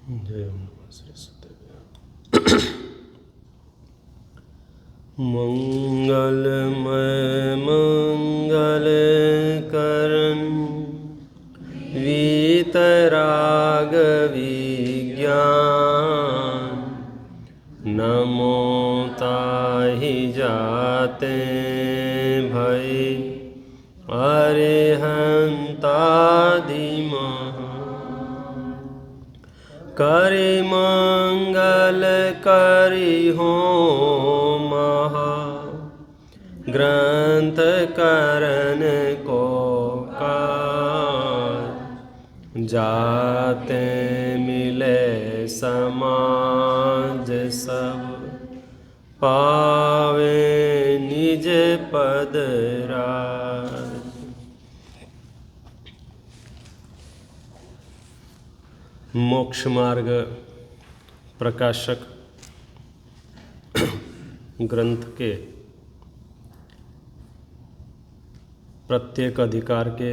जय नमः सरस्वती। मंगलमय मंगल करण वीतराग विज्ञान, नमो ताहि जाते भय अरिहंतादिमः। करि मंगल करि होम ग्रंथ करण को काज, जाते मिले समाज सब पावे निज पद राज। मोक्ष मार्ग प्रकाशक ग्रंथ के प्रत्येक अधिकार के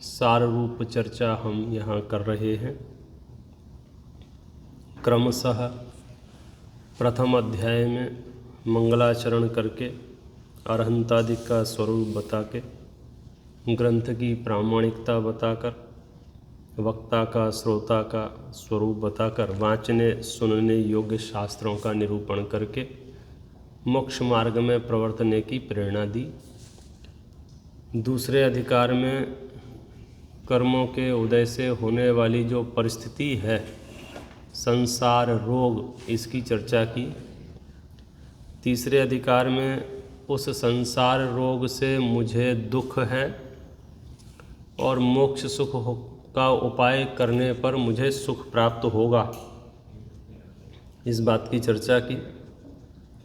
सार रूप चर्चा हम यहाँ कर रहे हैं। क्रमशः प्रथम अध्याय में मंगलाचरण करके अरहंतादि का स्वरूप बता के, ग्रंथ की प्रामाणिकता बताकर, वक्ता का श्रोता का स्वरूप बताकर, वांचने सुनने योग्य शास्त्रों का निरूपण करके मोक्ष मार्ग में प्रवर्तने की प्रेरणा दी। दूसरे अधिकार में कर्मों के उदय से होने वाली जो परिस्थिति है, संसार रोग, इसकी चर्चा की। तीसरे अधिकार में उस संसार रोग से मुझे दुख है और मोक्ष सुख का उपाय करने पर मुझे सुख प्राप्त होगा, इस बात की चर्चा की।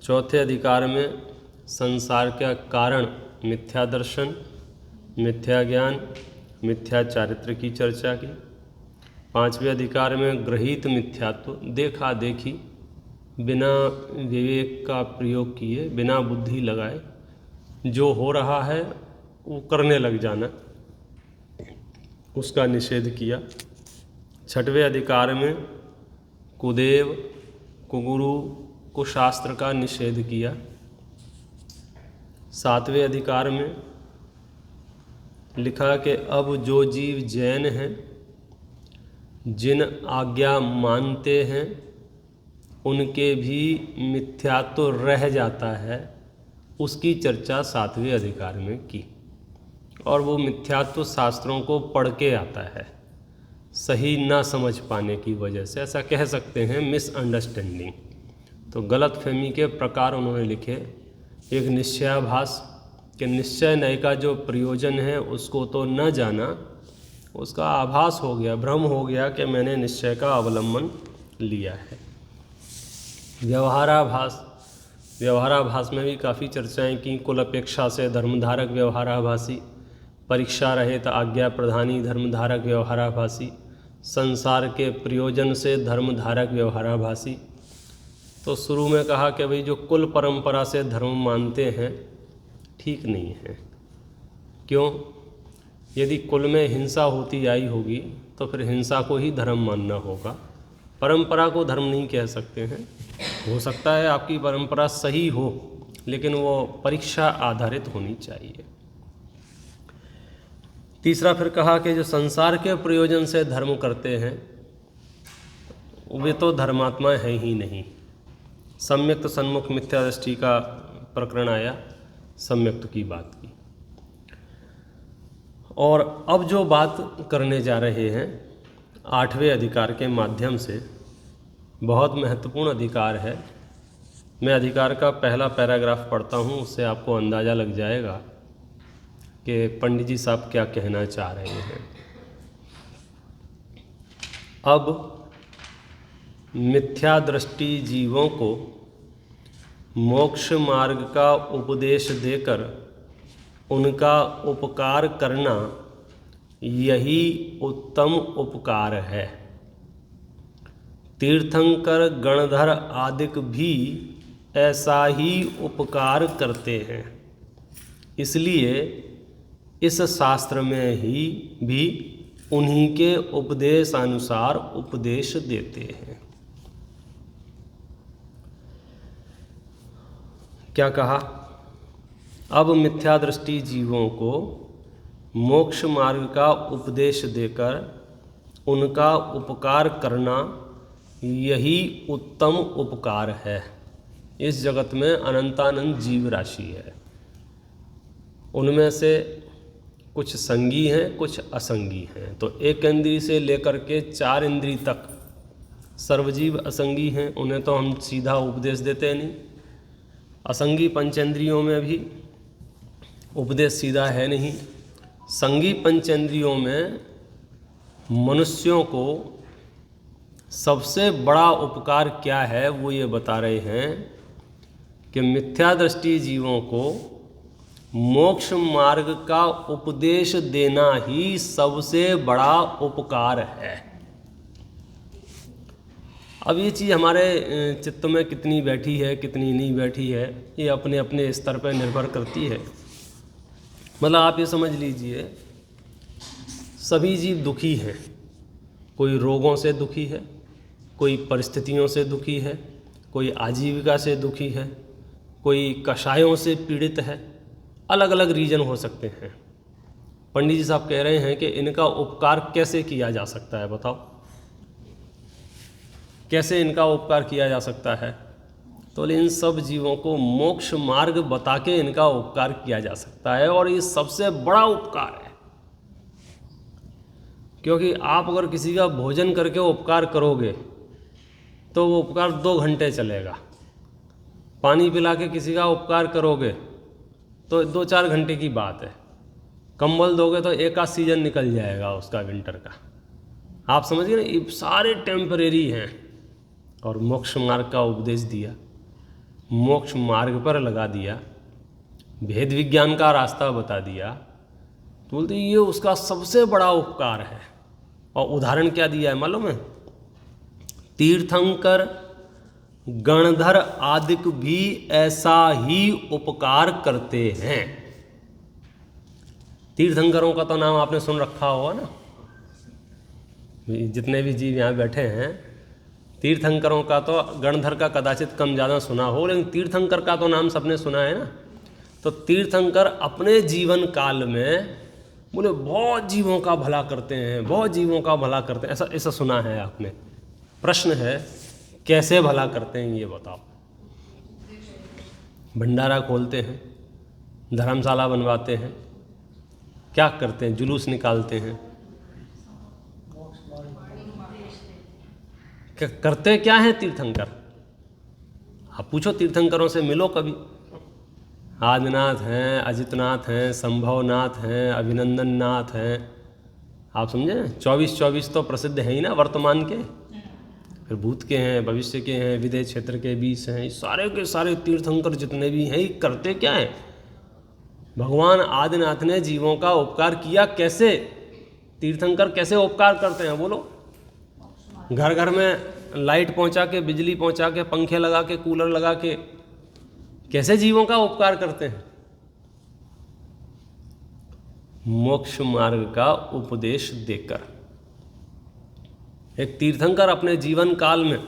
चौथे अधिकार में संसार का कारण मिथ्या दर्शन, मिथ्या ज्ञान, मिथ्या चारित्र की चर्चा की। पांचवें अधिकार में गृहीत मिथ्यात्व, देखा देखी, बिना विवेक का प्रयोग किए, बिना बुद्धि लगाए जो हो रहा है वो करने लग जाना, उसका निषेध किया। छठवें अधिकार में कुदेव, कुगुरु, कुशास्त्र का निषेध किया। सातवें अधिकार में लिखा कि अब जो जीव जैन हैं, जिन आज्ञा मानते हैं, उनके भी मिथ्यात्व रह जाता है, उसकी चर्चा सातवें अधिकार में की। और वो मिथ्यात्व शास्त्रों को पढ़ के आता है, सही ना समझ पाने की वजह से, ऐसा कह सकते हैं मिसअंडरस्टैंडिंग। तो गलतफहमी के प्रकार उन्होंने लिखे। एक निश्चयाभास कि निश्चय नय का जो प्रयोजन है उसको तो न जाना, उसका आभास हो गया, भ्रम हो गया कि मैंने निश्चय का अवलंबन लिया है। व्यवहाराभास, व्यवहाराभास में भी काफ़ी चर्चाएं की। कुल अपेक्षा से धर्मधारक व्यवहाराभासी, परीक्षा रहित आज्ञा प्रधानी धर्मधारक व्यवहाराभासी, संसार के प्रयोजन से धर्मधारक व्यवहाराभासी। तो शुरू में कहा कि भाई जो कुल परंपरा से धर्म मानते हैं ठीक नहीं है। क्यों? यदि कुल में हिंसा होती आई होगी तो फिर हिंसा को ही धर्म मानना होगा, परंपरा को धर्म नहीं कह सकते हैं। हो सकता है आपकी परंपरा सही हो, लेकिन वो परीक्षा आधारित होनी चाहिए। तीसरा फिर कहा कि जो संसार के प्रयोजन से धर्म करते हैं वे तो धर्मात्मा है ही नहीं। सम्यक्त सन्मुख मिथ्या दृष्टि का प्रकरण आया, सम्यक्त की बात की। और अब जो बात करने जा रहे हैं आठवें अधिकार के माध्यम से, बहुत महत्वपूर्ण अधिकार है। मैं अधिकार का पहला पैराग्राफ पढ़ता हूँ, उससे आपको अंदाज़ा लग जाएगा कि पंडित जी साहब क्या कहना चाह रहे हैं। अब मिथ्या दृष्टि जीवों को मोक्ष मार्ग का उपदेश देकर उनका उपकार करना, यही उत्तम उपकार है। तीर्थंकर गणधर आदिक भी ऐसा ही उपकार करते हैं। इसलिए इस शास्त्र में ही भी उन्हीं के उपदेशानुसार उपदेश देते हैं। क्या कहा? अब मिथ्या दृष्टि जीवों को मोक्ष मार्ग का उपदेश देकर उनका उपकार करना यही उत्तम उपकार है। इस जगत में अनंतानंत जीव राशि है, उनमें से कुछ संगी हैं, कुछ असंगी हैं। तो एक इंद्रिय से लेकर के 4 इंद्रिय तक सर्वजीव असंगी हैं, उन्हें तो हम सीधा उपदेश देते नहीं। असंगी पंचेंद्रियों में भी उपदेश सीधा है नहीं। संगी पंचेंद्रियों में मनुष्यों को सबसे बड़ा उपकार क्या है वो ये बता रहे हैं कि मिथ्या दृष्टि जीवों को मोक्ष मार्ग का उपदेश देना ही सबसे बड़ा उपकार है। अब ये चीज़ हमारे चित्त में कितनी बैठी है कितनी नहीं बैठी है ये अपने अपने स्तर पर निर्भर करती है। मतलब आप ये समझ लीजिए सभी जीव दुखी हैं। कोई रोगों से दुखी है, कोई परिस्थितियों से दुखी है, कोई आजीविका से दुखी है, कोई कषायों से पीड़ित है। अलग अलग रीजन हो सकते हैं। पंडित जी साहब कह रहे हैं कि इनका उपकार कैसे किया जा सकता है, बताओ कैसे इनका उपकार किया जा सकता है? तो इन सब जीवों को मोक्ष मार्ग बता के इनका उपकार किया जा सकता है और ये सबसे बड़ा उपकार है। क्योंकि आप अगर किसी का भोजन करके उपकार करोगे तो वो उपकार 2 घंटे चलेगा। पानी पिला के किसी का उपकार करोगे तो 2-4 घंटे की बात है। कंबल दोगे तो एक आध सीजन निकल जाएगा उसका विंटर का। आप समझिए ना, ये सारे टेम्परेरी हैं। और मोक्ष मार्ग का उपदेश दिया, मोक्ष मार्ग पर लगा दिया, भेद विज्ञान का रास्ता बता दिया, तो बोलते ये उसका सबसे बड़ा उपकार है। और उदाहरण क्या दिया है मालूम है? तीर्थंकर गणधर आदि भी ऐसा ही उपकार करते हैं। तीर्थंकरों का तो नाम आपने सुन रखा होगा ना, जितने भी जीव यहाँ बैठे हैं। तीर्थंकरों का तो गणधर का कदाचित कम ज़्यादा सुना हो, लेकिन तीर्थंकर का तो नाम सबने सुना है ना। तो तीर्थंकर अपने जीवन काल में बोले बहुत जीवों का भला करते हैं, बहुत जीवों का भला करते हैं, ऐसा सुना है आपने। प्रश्न है कैसे भला करते हैं ये बताओ। भंडारा खोलते हैं, धर्मशाला बनवाते हैं, क्या करते हैं? जुलूस निकालते हैं, करते क्या है तीर्थंकर? आप पूछो तीर्थंकरों से, मिलो कभी। आदिनाथ हैं, अजितनाथ हैं, संभवनाथ हैं, अभिनंदन नाथ हैं। आप समझे? 24 तो प्रसिद्ध हैं ही ना वर्तमान के, फिर भूत के हैं, भविष्य के हैं, विदेह क्षेत्र के 20 हैं। सारे के सारे तीर्थंकर जितने भी हैं ये करते क्या हैं? भगवान आदिनाथ ने जीवों का उपकार किया कैसे? तीर्थंकर कैसे उपकार करते हैं बोलो? घर घर में लाइट पहुंचा के, बिजली पहुंचा के, पंखे लगा के, कूलर लगा के कैसे जीवों का उपकार करते हैं? मोक्ष मार्ग का उपदेश देकर। एक तीर्थंकर अपने जीवन काल में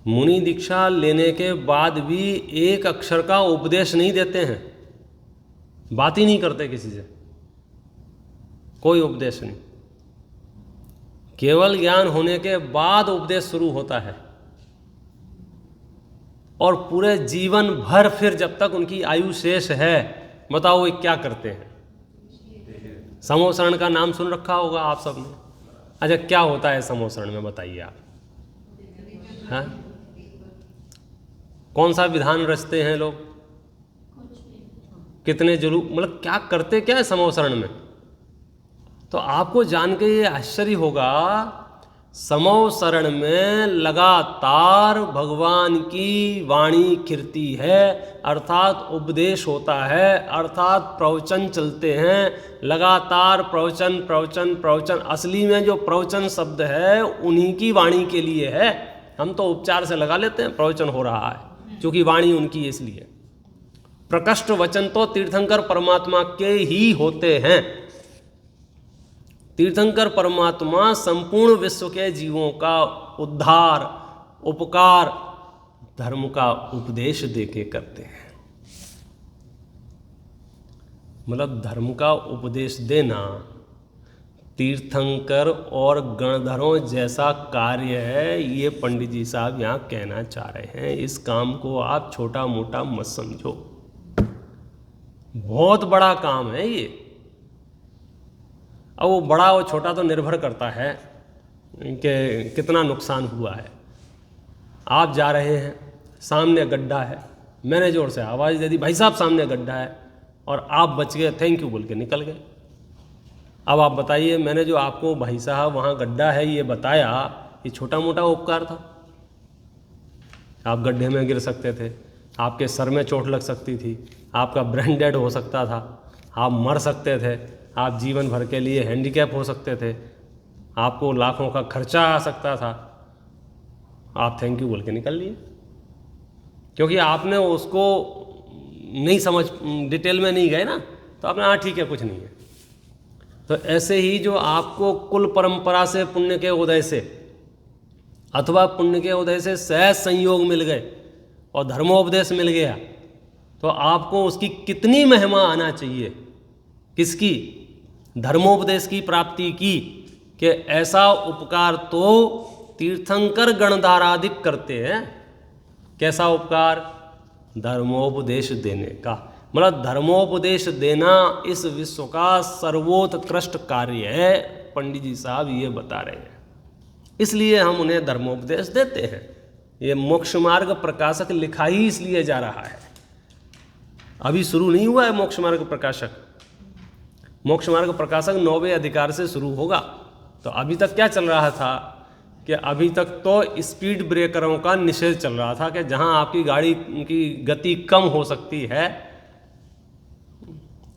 मुनि दीक्षा लेने के बाद भी एक अक्षर का उपदेश नहीं देते हैं, बात ही नहीं करते किसी से, कोई उपदेश नहीं। केवल ज्ञान होने के बाद उपदेश शुरू होता है और पूरे जीवन भर फिर जब तक उनकी आयु शेष है, बताओ वे क्या करते हैं? समोसरण का नाम सुन रखा होगा आप सबने। अच्छा क्या होता है समोसरण में बताइए आप? हाँ, कौन सा विधान रचते हैं लोग? कितने जुलूस, मतलब क्या करते क्या है समोसरण में? तो आपको जान के ये आश्चर्य होगा, समोसरण में लगातार भगवान की वाणी कीर्ति है, अर्थात उपदेश होता है, अर्थात प्रवचन चलते हैं लगातार। प्रवचन प्रवचन प्रवचन, असली में जो प्रवचन शब्द है उन्हीं की वाणी के लिए है। हम तो उपचार से लगा लेते हैं प्रवचन हो रहा है, क्योंकि वाणी उनकी है इसलिए। प्रकृष्ट वचन तो तीर्थंकर परमात्मा के ही होते हैं। तीर्थंकर परमात्मा संपूर्ण विश्व के जीवों का उद्धार, उपकार, धर्म का उपदेश देके करते हैं। मतलब धर्म का उपदेश देना तीर्थंकर और गणधरों जैसा कार्य है, ये पंडित जी साहब यहाँ कहना चाह रहे हैं। इस काम को आप छोटा मोटा मत समझो, बहुत बड़ा काम है ये। अब वो बड़ा और छोटा तो निर्भर करता है कि कितना नुकसान हुआ है। आप जा रहे हैं, सामने गड्ढा है, मैंने जोर से आवाज़ दे दी, भाई साहब सामने गड्ढा है, और आप बच गए, थैंक यू बोल के निकल गए। अब आप बताइए, मैंने जो आपको भाई साहब वहाँ गड्ढा है ये बताया, ये छोटा मोटा उपकार था? आप गड्ढे में गिर सकते थे, आपके सर में चोट लग सकती थी, आपका ब्रेन डेड हो सकता था, आप मर सकते थे, आप जीवन भर के लिए हैंडीकैप हो सकते थे, आपको लाखों का खर्चा आ सकता था। आप थैंक यू बोल के निकल लिए, क्योंकि आपने उसको नहीं समझ, डिटेल में नहीं गए ना, तो आपने हाँ ठीक है कुछ नहीं है। तो ऐसे ही जो आपको कुल परंपरा से पुण्य के उदय से अथवा पुण्य के उदय से सहज संयोग मिल गए और धर्मोपदेश मिल गया, तो आपको उसकी कितनी महिमा आना चाहिए, किसकी? धर्मोपदेश की प्राप्ति की, कि ऐसा उपकार तो तीर्थंकर गणधाराधिक करते हैं। कैसा उपकार? धर्मोपदेश देने का। मतलब धर्मोपदेश देना इस विश्व का सर्वोत्कृष्ट कार्य है, पंडित जी साहब ये बता रहे हैं। इसलिए हम उन्हें धर्मोपदेश देते हैं। ये मोक्ष मार्ग प्रकाशक लिखा ही इसलिए जा रहा है, अभी शुरू नहीं हुआ है मोक्ष मार्ग प्रकाशक। मोक्ष मार्ग प्रकाशक 9वें अधिकार से शुरू होगा। तो अभी तक क्या चल रहा था कि अभी तक तो स्पीड ब्रेकरों का निषेध चल रहा था, कि जहां आपकी गाड़ी की गति कम हो सकती है,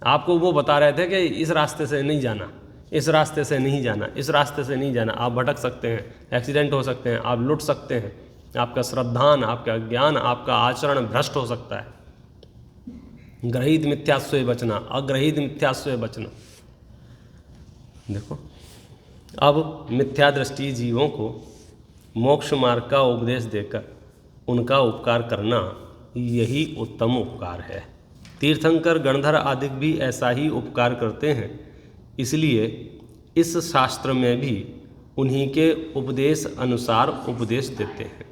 आपको वो बता रहे थे कि इस रास्ते से नहीं जाना, इस रास्ते से नहीं जाना, इस रास्ते से नहीं जाना, आप भटक सकते हैं, एक्सीडेंट हो सकते हैं, आप लुट सकते हैं, आपका श्रद्धान, आपका ज्ञान, आपका आचरण भ्रष्ट हो सकता है। ग्रहित मिथ्यास्व बचना, अग्रहित मिथ्यास्व बचना। देखो, अब मिथ्या दृष्टि जीवों को मोक्ष मार्ग का उपदेश देकर उनका उपकार करना, यही उत्तम उपकार है। तीर्थंकर गणधर आदि भी ऐसा ही उपकार करते हैं, इसलिए इस शास्त्र में भी उन्हीं के उपदेश अनुसार उपदेश देते हैं।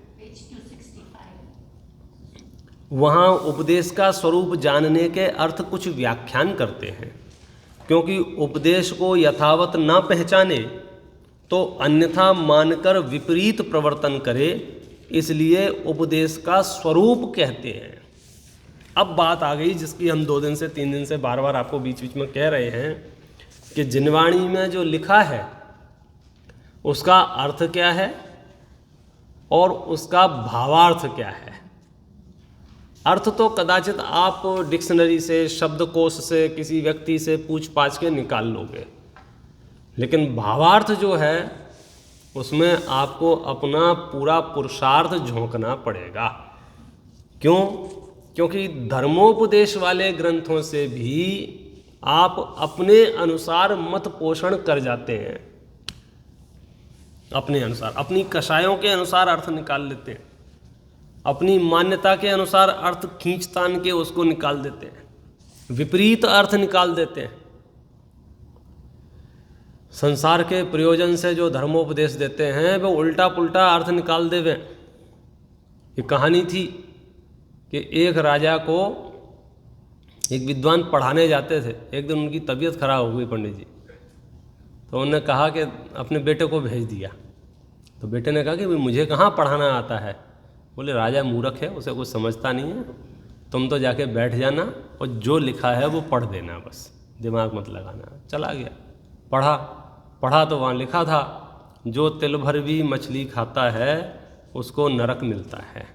वहाँ उपदेश का स्वरूप जानने के अर्थ कुछ व्याख्यान करते हैं, क्योंकि उपदेश को यथावत न पहचाने तो अन्यथा मानकर विपरीत प्रवर्तन करे, इसलिए उपदेश का स्वरूप कहते हैं। अब बात आ गई जिसकी हम 2 दिन से 3 दिन से बार बार आपको बीच बीच में कह रहे हैं कि जिनवाणी में जो लिखा है उसका अर्थ क्या है और उसका भावार्थ क्या है। अर्थ तो कदाचित आप डिक्शनरी से, शब्दकोश से, किसी व्यक्ति से पूछ पाछ के निकाल लोगे, लेकिन भावार्थ जो है उसमें आपको अपना पूरा पुरुषार्थ झोंकना पड़ेगा। क्यों? क्योंकि धर्मोपदेश वाले ग्रंथों से भी आप अपने अनुसार मत पोषण कर जाते हैं, अपने अनुसार, अपनी कषायों के अनुसार अर्थ निकाल लेते हैं, अपनी मान्यता के अनुसार अर्थ खींच तान के उसको निकाल देते हैं, विपरीत अर्थ निकाल देते हैं। संसार के प्रयोजन से जो धर्मोपदेश देते हैं वो उल्टा पुल्टा अर्थ निकाल देवे। ये कहानी थी कि एक राजा को एक विद्वान पढ़ाने जाते थे। एक दिन उनकी तबीयत खराब हो गई पंडित जी, तो उन्होंने कहा कि अपने बेटे को भेज दिया। तो बेटे ने कहा कि भाई मुझे कहाँ पढ़ाना आता है। बोले राजा मूर्ख है, उसे कुछ समझता नहीं है, तुम तो जाके बैठ जाना और जो लिखा है वो पढ़ देना, बस दिमाग मत लगाना। चला गया, पढ़ा तो वहाँ लिखा था, जो तिल भर भी मछली खाता है उसको नरक मिलता है।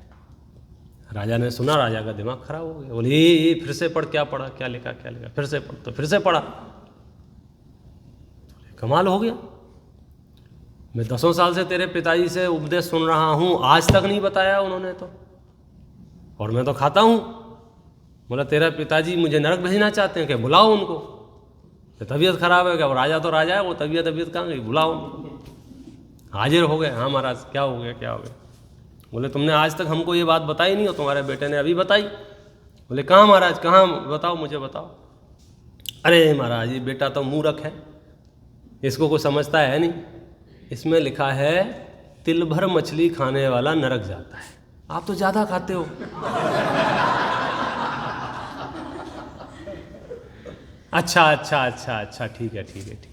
राजा ने सुना, राजा का दिमाग खराब हो गया। बोले ये फिर से पढ़, क्या पढ़ा, क्या लिखा, फिर से पढ़। तो फिर से पढ़ा, कमाल हो गया, मैं 10 साल से तेरे पिताजी से उपदेश सुन रहा हूँ, आज तक नहीं बताया उन्होंने तो, और मैं तो खाता हूँ। बोला तेरा पिताजी मुझे नरक भेजना चाहते हैं, क्या बुलाओ उनको। तो तबीयत खराब है क्या? वो राजा तो राजा है, वो तबीयत कहाँ गई? बुलाओ। हाजिर हो गए। हाँ महाराज, क्या हो गया, क्या हो गया? बोले तुमने आज तक हमको ये बात बताई नहीं, हो तुम्हारे बेटे ने अभी बताई। बोले कहाँ महाराज, कहाँ, बताओ, मुझे बताओ। अरे महाराज, ये बेटा तो मूर्ख है, इसको कुछ समझता है नहीं। इसमें लिखा है तिल भर मछली खाने वाला नरक जाता है। आप तो ज़्यादा खाते हो। अच्छा अच्छा अच्छा अच्छा, ठीक है ठीक है ठीक।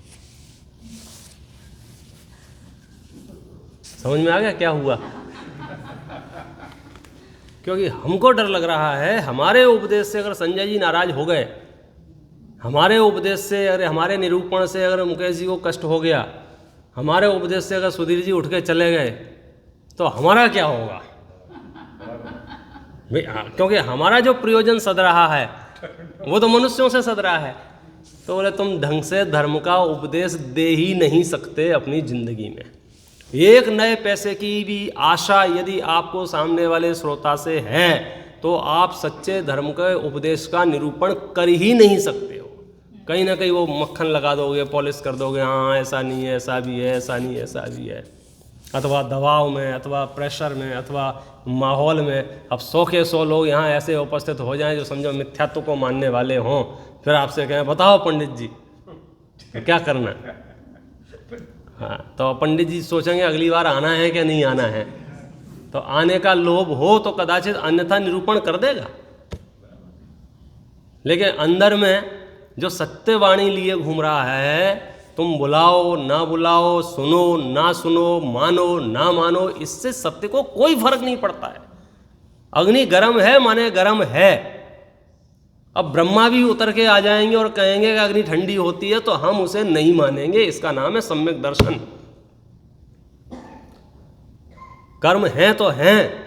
समझ में आ गया क्या हुआ? क्योंकि हमको डर लग रहा है हमारे उपदेश से अगर संजय जी नाराज हो गए, हमारे उपदेश से, अगर हमारे निरूपण से अगर मुकेश जी को कष्ट हो गया, हमारे उपदेश से अगर सुधीर जी उठ के चले गए, तो हमारा क्या होगा भाई? क्योंकि हमारा जो प्रयोजन सद रहा है वो तो मनुष्यों से सद रहा है। तो बोले तुम ढंग से धर्म का उपदेश दे ही नहीं सकते अपनी जिंदगी में। एक नए पैसे की भी आशा यदि आपको सामने वाले श्रोता से है तो आप सच्चे धर्म के उपदेश का निरूपण कर ही नहीं सकते हो। कहीं ना कहीं वो मक्खन लगा दोगे, पॉलिश कर दोगे, हाँ ऐसा नहीं है, ऐसा भी है, ऐसा नहीं ऐसा भी है, अथवा दबाव में, अथवा प्रेशर में, अथवा माहौल में। अब 100 के 100 लोग यहाँ ऐसे उपस्थित हो जाएं जो समझो मिथ्यात्व को मानने वाले हों, फिर आपसे कहें बताओ पंडित जी क्या करना है। हाँ, तो पंडित जी सोचेंगे अगली बार आना है क्या नहीं आना है। तो आने का लोभ हो तो कदाचित अन्यथा निरूपण कर देगा, लेकिन अंदर में जो सत्यवाणी लिए घूम रहा है, तुम बुलाओ ना बुलाओ, सुनो ना सुनो, मानो ना मानो, इससे सत्य को कोई फर्क नहीं पड़ता है। अग्नि गर्म है माने गर्म है। अब ब्रह्मा भी उतर के आ जाएंगे और कहेंगे कि अग्नि ठंडी होती है, तो हम उसे नहीं मानेंगे। इसका नाम है सम्यक दर्शन। कर्म हैं तो हैं,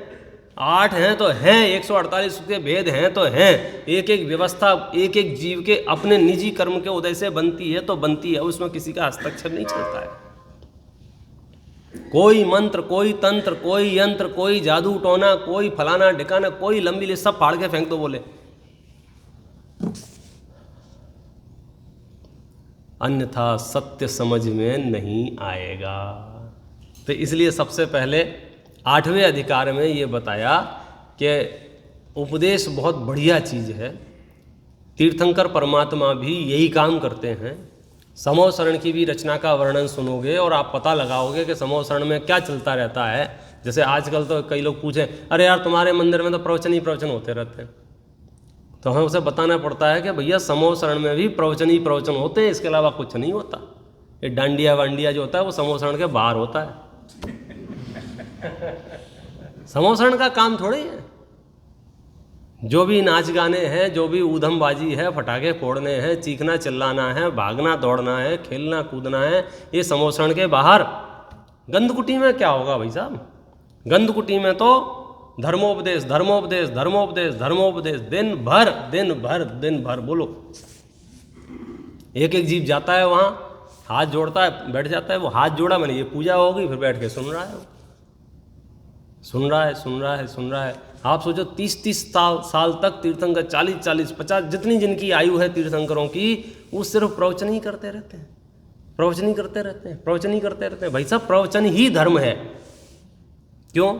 8 हैं तो हैं, 148 के भेद हैं तो हैं। एक एक व्यवस्था एक एक जीव के अपने निजी कर्म के उदय से बनती है तो बनती है, उसमें किसी का हस्तक्षेप नहीं चलता है। कोई मंत्र, कोई तंत्र, कोई यंत्र, कोई जादू टोना, कोई फलाना ढिकाना, कोई लंबी लिस्ट, सब फाड़ के फेंक दो बोले, अन्यथा सत्य समझ में नहीं आएगा। तो इसलिए सबसे पहले 8वें अधिकार में ये बताया कि उपदेश बहुत बढ़िया चीज़ है। तीर्थंकर परमात्मा भी यही काम करते हैं। समो शरण की भी रचना का वर्णन सुनोगे और आप पता लगाओगे कि समो शरण में क्या चलता रहता है। जैसे आजकल तो कई लोग पूछें, अरे यार तुम्हारे मंदिर में तो प्रवचन ही प्रवचन होते रहते हैं, तो हमें उसे बताना पड़ता है कि भैया समो शरण में भी प्रवचन ही प्रवचन होते हैं, इसके अलावा कुछ नहीं होता। ये डांडिया वांडिया जो होता है वो समो शरण के बाहर होता है। समोसरण का काम थोड़ी है। जो भी नाच गाने हैं, जो भी ऊधमबाजी है, फटाके फोड़ने हैं, चीखना चिल्लाना है, भागना दौड़ना है, खेलना कूदना है, ये समोसरण के बाहर। गंधकुटी में क्या होगा भाई साहब? गंधकुटी में तो धर्मोपदेश धर्मोपदेश धर्मोपदेश धर्मोपदेश, दिन भर दिन भर दिन भर बोलो। एक एक जीव जाता है वहाँ, हाथ जोड़ता है, बैठ जाता है। वो हाथ जोड़ा मैंने, ये पूजा होगी, फिर बैठ के सुन रहा है, सुन रहा है सुन रहा है सुन रहा है। आप सोचो 30-30 साल तक तीर्थंकर, 40-40 50 जितनी जिनकी आयु है तीर्थंकरों की, वो सिर्फ प्रवचन ही करते रहते हैं, प्रवचन ही करते रहते हैं, प्रवचन ही करते रहते हैं। भाई साहब प्रवचन ही धर्म है। क्यों?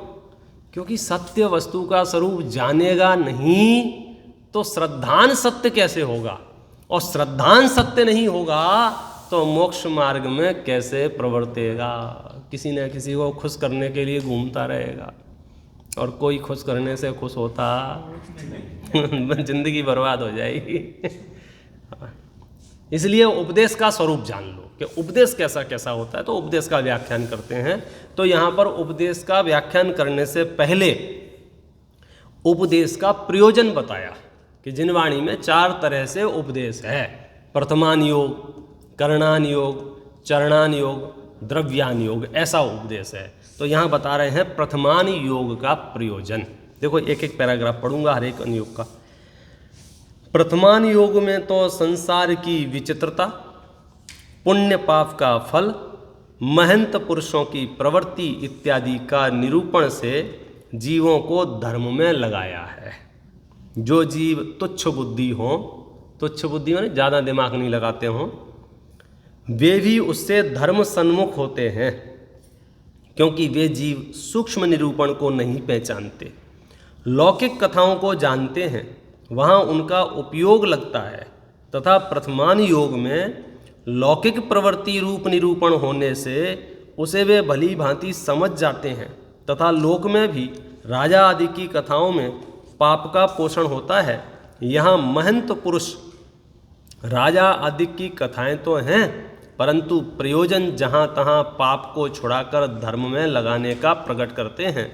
क्योंकि सत्य वस्तु का स्वरूप जानेगा नहीं तो श्रद्धान सत्य कैसे होगा, और श्रद्धान सत्य नहीं होगा तो मोक्ष मार्ग में कैसे प्रवर्तेगा। किसी न किसी को खुश करने के लिए घूमता रहेगा, और कोई खुश करने से खुश होता जिंदगी बर्बाद हो जाएगी। इसलिए उपदेश का स्वरूप जान लो कि उपदेश कैसा कैसा होता है। तो उपदेश का व्याख्यान करते हैं। तो यहाँ पर उपदेश का व्याख्यान करने से पहले उपदेश का प्रयोजन बताया कि जिनवाणी में 4 तरह से उपदेश है। प्रथमान योग, करणान योग, चरणान योग, द्रव्यान योग, ऐसा उपदेश है। तो यहाँ बता रहे हैं प्रथमान योग का प्रयोजन। देखो एक एक पैराग्राफ पढ़ूंगा हर एक अनुयोग का। प्रथमान योग में तो संसार की विचित्रता, पुण्य पाप का फल, महंत पुरुषों की प्रवृत्ति इत्यादि का निरूपण से जीवों को धर्म में लगाया है। जो जीव तुच्छ बुद्धि हों तुच्छ बुद्धि माने ज़्यादा दिमाग नहीं लगाते हों, वे भी उससे धर्म सन्मुख होते हैं, क्योंकि वे जीव सूक्ष्म निरूपण को नहीं पहचानते, लौकिक कथाओं को जानते हैं, वहाँ उनका उपयोग लगता है, तथा प्रथमान योग में लौकिक प्रवृत्ति रूप निरूपण होने से उसे वे भली भांति समझ जाते हैं, तथा लोक में भी राजा आदि की कथाओं में पाप का पोषण होता है। यहाँ महंत पुरुष राजा आदि की कथाएं तो हैं, परंतु प्रयोजन जहाँ तहाँ पाप को छुड़ाकर धर्म में लगाने का प्रकट करते हैं।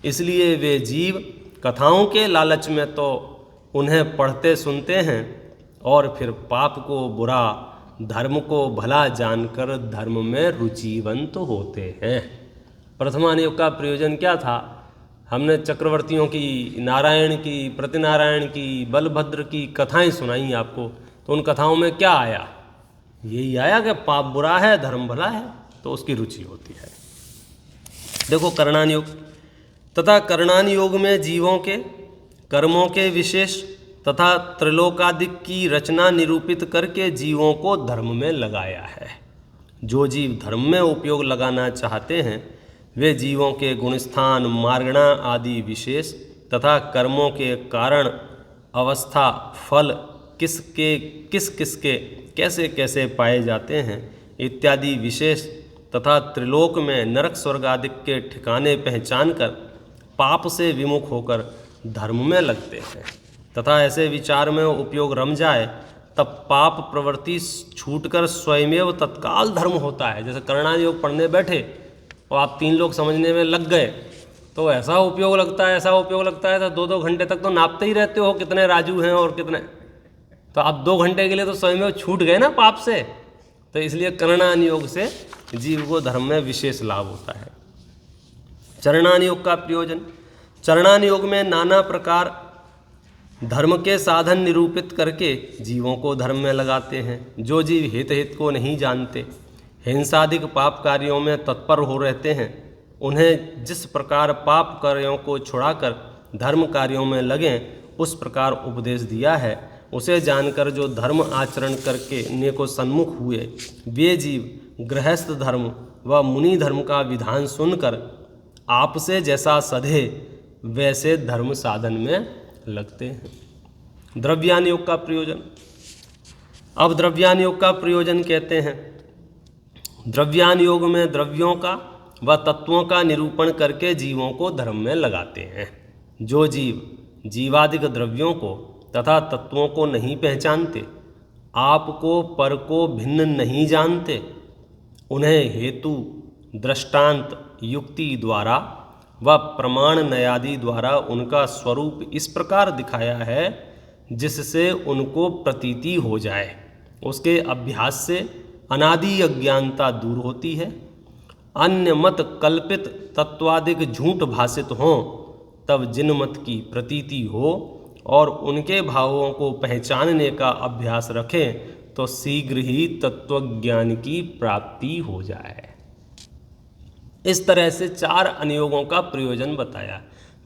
इसलिए वे जीव कथाओं के लालच में तो उन्हें पढ़ते सुनते हैं और फिर पाप को बुरा, धर्म को भला जानकर धर्म में रुचिवंत होते हैं। प्रथमान योग का प्रयोजन क्या था? हमने चक्रवर्तियों की, नारायण की, प्रतिनारायण की, बलभद्र की कथाएं सुनाई आपको, तो उन कथाओं में क्या आया? यही आया कि पाप बुरा है, धर्म भला है, तो उसकी रुचि होती है। देखो कर्णान योग, तथा कर्णान योग में जीवों के कर्मों के विशेष तथा त्रिलोकादिक की रचना निरूपित करके जीवों को धर्म में लगाया है। जो जीव धर्म में उपयोग लगाना चाहते हैं वे जीवों के गुणस्थान, मार्गणा आदि विशेष तथा कर्मों के कारण, अवस्था, फल किसके किस किसके कैसे कैसे पाए जाते हैं इत्यादि विशेष तथा त्रिलोक में नरक स्वर्ग आदि के ठिकाने पहचान कर पाप से विमुख होकर धर्म में लगते हैं, तथा ऐसे विचार में उपयोग रम जाए तब पाप प्रवृत्ति छूटकर स्वयमेव तत्काल धर्म होता है। जैसे कर्णान योग पढ़ने बैठे और आप 3 लोग समझने में लग गए तो ऐसा उपयोग लगता है, ऐसा उपयोग लगता है, तो 2-2 घंटे तक तो नापते ही रहते हो कितने राजू हैं और कितने, तो आप 2 घंटे के लिए तो स्वयमेव छूट गए ना पाप से। तो इसलिए कर्णान योग से जीव को धर्म में विशेष लाभ होता है। चरणान योग का प्रयोजन, चरणान योग में नाना प्रकार धर्म के साधन निरूपित करके जीवों को धर्म में लगाते हैं। जो जीव हित को नहीं जानते, हिंसादिक पाप कार्यों में तत्पर हो रहते हैं, उन्हें जिस प्रकार पाप कार्यों को छुड़ाकर धर्म कार्यों में लगें उस प्रकार उपदेश दिया है। उसे जानकर जो धर्म आचरण करके ने सन्मुख हुए वे जीव गृहस्थ धर्म व मुनि धर्म का विधान सुनकर आपसे जैसा सधे वैसे धर्म साधन में लगते हैं। द्रव्यान योग का प्रयोजन, अब द्रव्यान योग का प्रयोजन कहते हैं, द्रव्यान योग में द्रव्यों का व तत्वों का निरूपण करके जीवों को धर्म में लगाते हैं। जो जीव जीवादिक द्रव्यों को तथा तत्वों को नहीं पहचानते, आपको पर को भिन्न नहीं जानते, उन्हें हेतु, दृष्टांत, युक्ति द्वारा व प्रमाण नयादि द्वारा उनका स्वरूप इस प्रकार दिखाया है जिससे उनको प्रतीति हो जाए। उसके अभ्यास से अनादि अज्ञानता दूर होती है। अन्य मत कल्पित तत्वादिक झूठ भाषित हों तब जिन मत की प्रतीति हो और उनके भावों को पहचानने का अभ्यास रखें तो शीघ्र ही तत्वज्ञान की प्राप्ति हो जाए। इस तरह से 4 अनुयोगों का प्रयोजन बताया।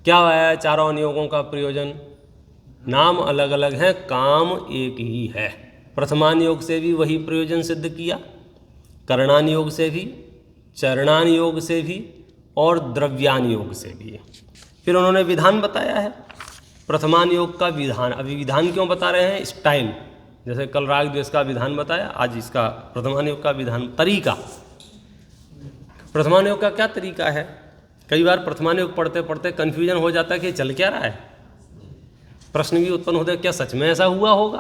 क्या है चारों अनुयोगों का प्रयोजन? नाम अलग अलग हैं, काम एक ही है। प्रथमान योग से भी वही प्रयोजन सिद्ध किया, कर्णान योग से भी, चरणान योग से भी और द्रव्यान योग से भी। फिर उन्होंने विधान बताया है। प्रथमान योग का विधान, अभी विधान क्यों बता रहे हैं? स्टाइल, जैसे कल राग द्वेष का विधान बताया, आज इसका प्रथमान योग का विधान। तरीका, प्रथमान योग का क्या तरीका है? कई बार प्रथमान योग पढ़ते पढ़ते कन्फ्यूजन हो जाता है कि चल क्या रहा है, प्रश्न भी उत्पन्न होते हैं क्या सच में ऐसा हुआ होगा।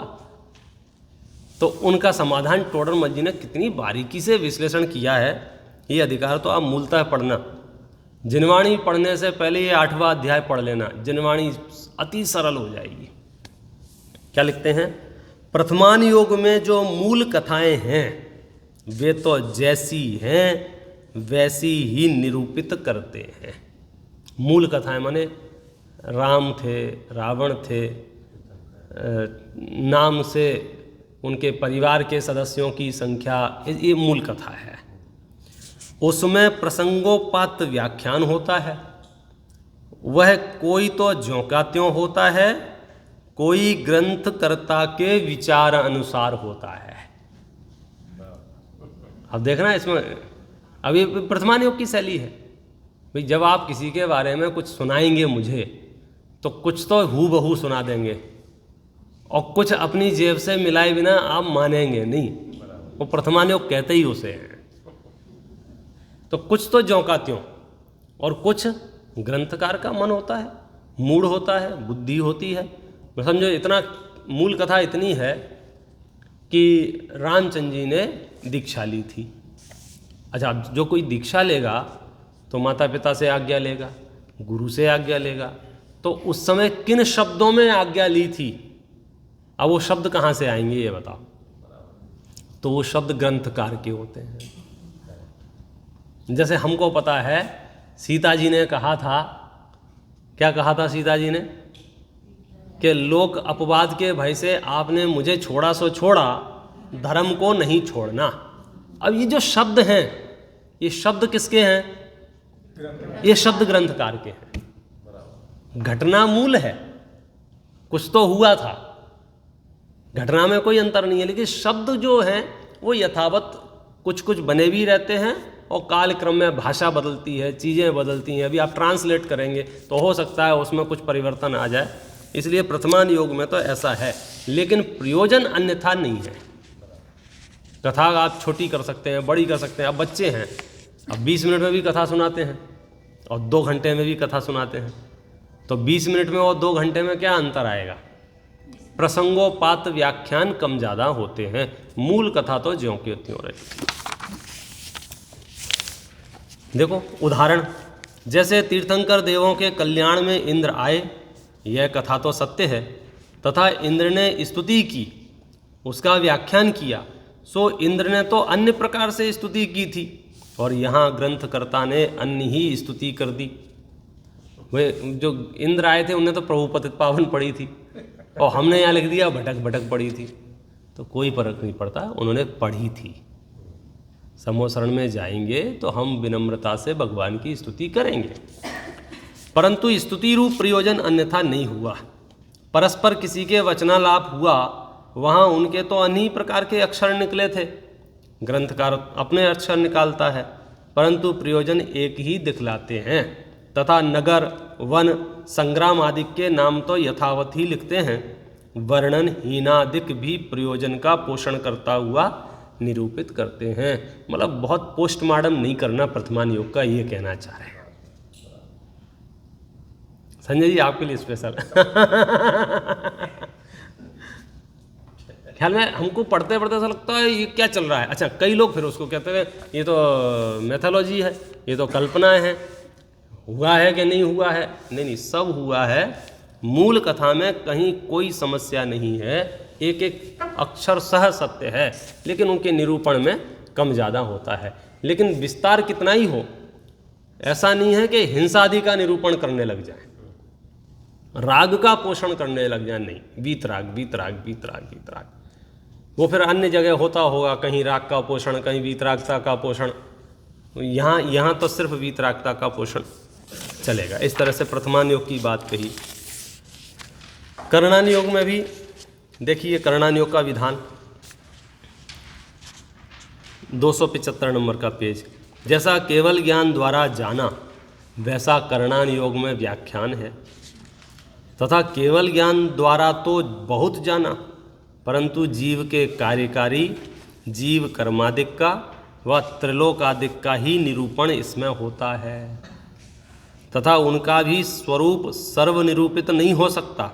तो उनका समाधान टोडरमल जी ने कितनी बारीकी से विश्लेषण किया है। ये अधिकार तो आप मूलतः पढ़ना, जिनवाणी पढ़ने से पहले ये 8वां अध्याय पढ़ लेना, जिनवाणी अति सरल हो जाएगी। क्या लिखते हैं? प्रथमान योग में जो मूल कथाएं हैं वे तो जैसी हैं वैसी ही निरूपित करते हैं। मूल कथाएं माने राम थे, रावण थे, नाम से उनके परिवार के सदस्यों की संख्या, ये मूल कथा है। उसमें प्रसंगोपात व्याख्यान होता है। वह कोई तो ज्यों का त्यों होता है, कोई ग्रंथकर्ता के विचार अनुसार होता है। अब देखना इसमें, अभी प्रथमान योग की शैली है भाई, जब आप किसी के बारे में कुछ सुनाएंगे मुझे, तो कुछ तो हूबहू सुना देंगे और कुछ अपनी जेब से मिलाए बिना आप मानेंगे नहीं। वो प्रथमान योग कहते ही उसे हैं। तो कुछ तो ज्यों का त्यों, और कुछ ग्रंथकार का मन होता है, मूड होता है, बुद्धि होती है। मैं समझो इतना मूल कथा इतनी है कि रामचंद्र जी ने दीक्षा ली थी। अच्छा, जो कोई दीक्षा लेगा तो माता पिता से आज्ञा लेगा, गुरु से आज्ञा लेगा, तो उस समय किन शब्दों में आज्ञा ली थी? अब वो शब्द कहाँ से आएंगे ये बताओ? तो वो शब्द ग्रंथकार के होते हैं। जैसे हमको पता है सीता जी ने कहा था, क्या कहा था सीता जी ने? कि लोक अपवाद के भय से आपने मुझे छोड़ा सो छोड़ा, धर्म को नहीं छोड़ना। अब ये जो शब्द हैं, ये शब्द किसके हैं? ये शब्द ग्रंथकार के हैं। घटना मूल है, कुछ तो हुआ था, घटना में कोई अंतर नहीं है, लेकिन शब्द जो हैं वो यथावत कुछ कुछ बने भी रहते हैं और कालक्रम में भाषा बदलती है, चीज़ें बदलती हैं। अभी आप ट्रांसलेट करेंगे तो हो सकता है उसमें कुछ परिवर्तन आ जाए, इसलिए प्रथमान योग में तो ऐसा है, लेकिन प्रयोजन अन्यथा नहीं है। कथा आप छोटी कर सकते हैं, बड़ी कर सकते हैं। अब बच्चे हैं, अब 20 मिनट में भी कथा सुनाते हैं और 2 घंटे में भी कथा सुनाते हैं, तो 20 मिनट में और 2 घंटे में क्या अंतर आएगा? प्रसंगोपात व्याख्यान कम ज़्यादा होते हैं, मूल कथा तो ज्यों की त्यों रहती। देखो उदाहरण, जैसे तीर्थंकर देवों के कल्याण में इंद्र आए, यह कथा तो सत्य है, तथा इंद्र ने स्तुति की, उसका व्याख्यान किया, सो इंद्र ने तो अन्य प्रकार से स्तुति की थी और यहाँ ग्रंथकर्ता ने अन्य ही स्तुति कर दी। वे जो इंद्र आए थे उन्हें तो प्रभु पतित पावन पड़ी थी और हमने यहाँ लिख दिया भटक भटक पड़ी थी, तो कोई फर्क नहीं पड़ता, उन्होंने पढ़ी थी। समोसरण में जाएंगे तो हम विनम्रता से भगवान की स्तुति करेंगे, परंतु स्तुति रूप प्रयोजन अन्यथा नहीं हुआ। परस्पर किसी के वचनालाप हुआ, वहाँ उनके तो अन्य प्रकार के अक्षर निकले थे, ग्रंथकार अपने अक्षर निकालता है, परंतु प्रयोजन एक ही दिखलाते हैं, तथा नगर वन संग्राम आदि के नाम तो यथावत ही लिखते हैं। वर्णन हीनादिक भी प्रयोजन का पोषण करता हुआ निरूपित करते हैं। मतलब बहुत पोस्टमार्टम नहीं करना प्रथमान योग का, ये कहना चाह रहे हैं। संजय जी आपके लिए स्पेशल ख्याल में हमको पढ़ते पढ़ते ऐसा लगता है ये क्या चल रहा है। अच्छा, कई लोग फिर उसको कहते हैं ये तो मैथोलॉजी है, ये तो कल्पनाएं हैं, हुआ है कि नहीं हुआ है? नहीं नहीं, सब हुआ है। मूल कथा में कहीं कोई समस्या नहीं है, एक एक अक्षर सह सत्य है, लेकिन उनके निरूपण में कम ज़्यादा होता है। लेकिन विस्तार कितना ही हो, ऐसा नहीं है कि हिंसादि का निरूपण करने लग जाए, राग का पोषण करने लग जाए, नहीं। वीतराग वीतराग वीतराग वीतराग, वो फिर अन्य जगह होता होगा, कहीं राग का पोषण, कहीं वीतरागता का पोषण। यहाँ तो सिर्फ वीतरागता का पोषण चलेगा। इस तरह से प्रथमान योग की बात कही। करणान योग में भी देखिए, करणान योग का विधान 275 नंबर का पेज। जैसा केवल ज्ञान द्वारा जाना, वैसा करणान योग में व्याख्यान है, तथा केवल ज्ञान द्वारा तो बहुत जाना, परंतु जीव के कार्यकारी, जीव कर्मादिक का व त्रिलोकादिक का ही निरूपण इसमें होता है, तथा उनका भी स्वरूप सर्वनिरूपित नहीं हो सकता।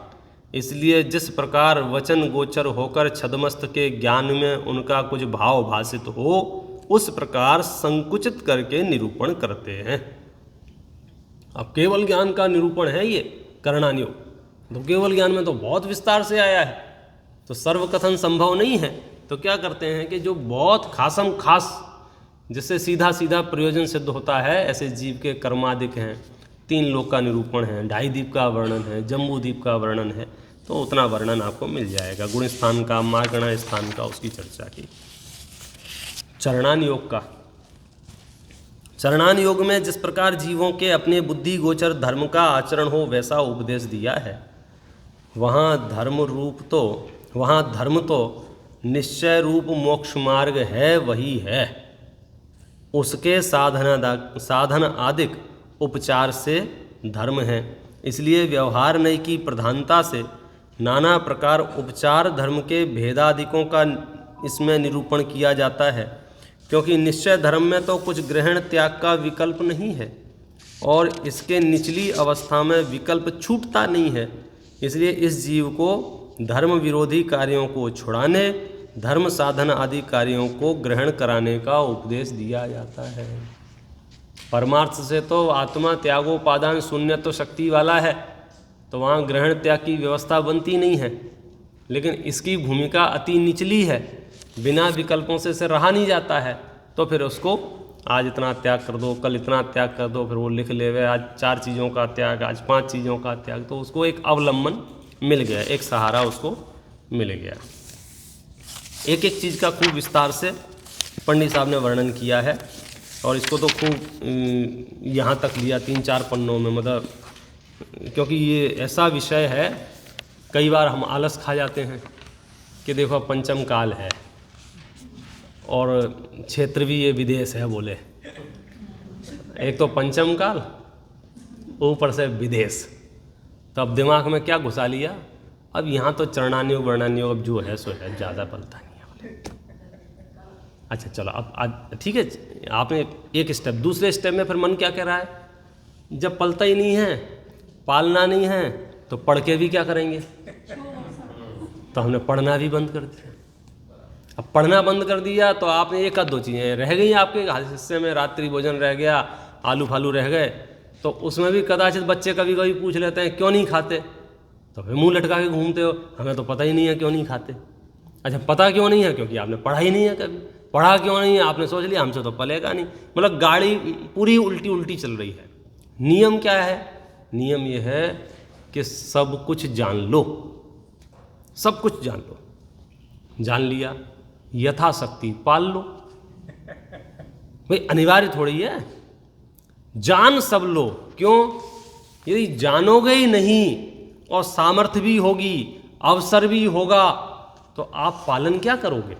इसलिए जिस प्रकार वचन गोचर होकर छद्मस्त के ज्ञान में उनका कुछ भाव भाषित हो, उस प्रकार संकुचित करके निरूपण करते हैं। अब केवल ज्ञान का निरूपण है ये करणान योग, तो केवल ज्ञान में तो बहुत विस्तार से आया है, तो सर्वकथन संभव नहीं है। तो क्या करते हैं कि जो बहुत खासम खास, जिससे सीधा सीधा प्रयोजन सिद्ध होता है, ऐसे जीव के कर्मादिक हैं, 3 लोक का निरूपण है, 2.5 द्वीप का वर्णन है, जम्बू द्वीप का वर्णन है, तो उतना वर्णन आपको मिल जाएगा। गुण स्थान का, मार्गण स्थान का, उसकी चर्चा की। चरणान योग का, चरणान योग में जिस प्रकार जीवों के अपने बुद्धि गोचर धर्म का आचरण हो, वैसा उपदेश दिया है, वहाँ धर्म तो निश्चय रूप मोक्ष मार्ग है, वही है। उसके साधन आदिक उपचार से धर्म है। इसलिए व्यवहार नय की प्रधानता से नाना प्रकार उपचार धर्म के भेदादिकों का इसमें निरूपण किया जाता है, क्योंकि निश्चय धर्म में तो कुछ ग्रहण त्याग का विकल्प नहीं है और इसके निचली अवस्था में विकल्प छूटता नहीं है। इसलिए इस जीव को धर्म विरोधी कार्यों को छुड़ाने, धर्म साधन आदि कार्यों को ग्रहण कराने का उपदेश दिया जाता है। परमार्थ से तो आत्मा त्यागोपादान शून्य तो शक्ति वाला है, तो वहाँ ग्रहण त्याग की व्यवस्था बनती नहीं है, लेकिन इसकी भूमिका अति निचली है, बिना विकल्पों से रहा नहीं जाता है। तो फिर उसको आज इतना त्याग कर दो, कल इतना त्याग कर दो, फिर वो लिख लेवे आज 4 चीज़ों का त्याग, आज 5 चीज़ों का त्याग, तो उसको एक अवलंबन मिल गया, एक सहारा उसको मिल गया। एक एक चीज़ का खूब विस्तार से पंडित साहब ने वर्णन किया है और इसको तो खूब यहाँ तक लिया 3-4 पन्नों में, मतलब क्योंकि ये ऐसा विषय है, कई बार हम आलस खा जाते हैं कि देखो पंचम काल है और क्षेत्र भी ये विदेश है बोले, एक तो पंचम काल ऊपर से विदेश, तो अब दिमाग में क्या घुसा लिया, अब यहाँ तो चरणानुयोग वर्णानुयोग अब जो है सो है, ज़्यादा पलता नहीं है बोले। अच्छा चलो अब आज ठीक है, आपने एक स्टेप, दूसरे स्टेप में फिर मन क्या कह रहा है, जब पलता ही नहीं है, पालना नहीं है, तो पढ़ के भी क्या करेंगे, तो हमने पढ़ना भी बंद कर दिया। अब पढ़ना बंद कर दिया तो आपने एक आध 2 चीज़ें रह गई आपके हिस्से में, रात्रि भोजन रह गया, आलू फालू रह गए, तो उसमें भी कदाचित बच्चे कभी कभी पूछ लेते हैं क्यों नहीं खाते, तो फिर मुंह लटका के घूमते हो, हमें तो पता ही नहीं है क्यों नहीं खाते। अच्छा पता क्यों नहीं है, क्योंकि आपने पढ़ा ही नहीं है, कभी पढ़ा क्यों नहीं है, आपने सोच लिया हमसे तो पलेगा नहीं, मतलब गाड़ी पूरी उल्टी चल रही है। नियम क्या है, नियम ये है कि सब कुछ जान लो, सब कुछ जान लो, जान लिया यथाशक्ति पाल लो, भाई अनिवार्य थोड़ी है, जान सब लो। क्यों, यदि जानोगे ही नहीं और सामर्थ्य भी होगी, अवसर भी होगा, तो आप पालन क्या करोगे।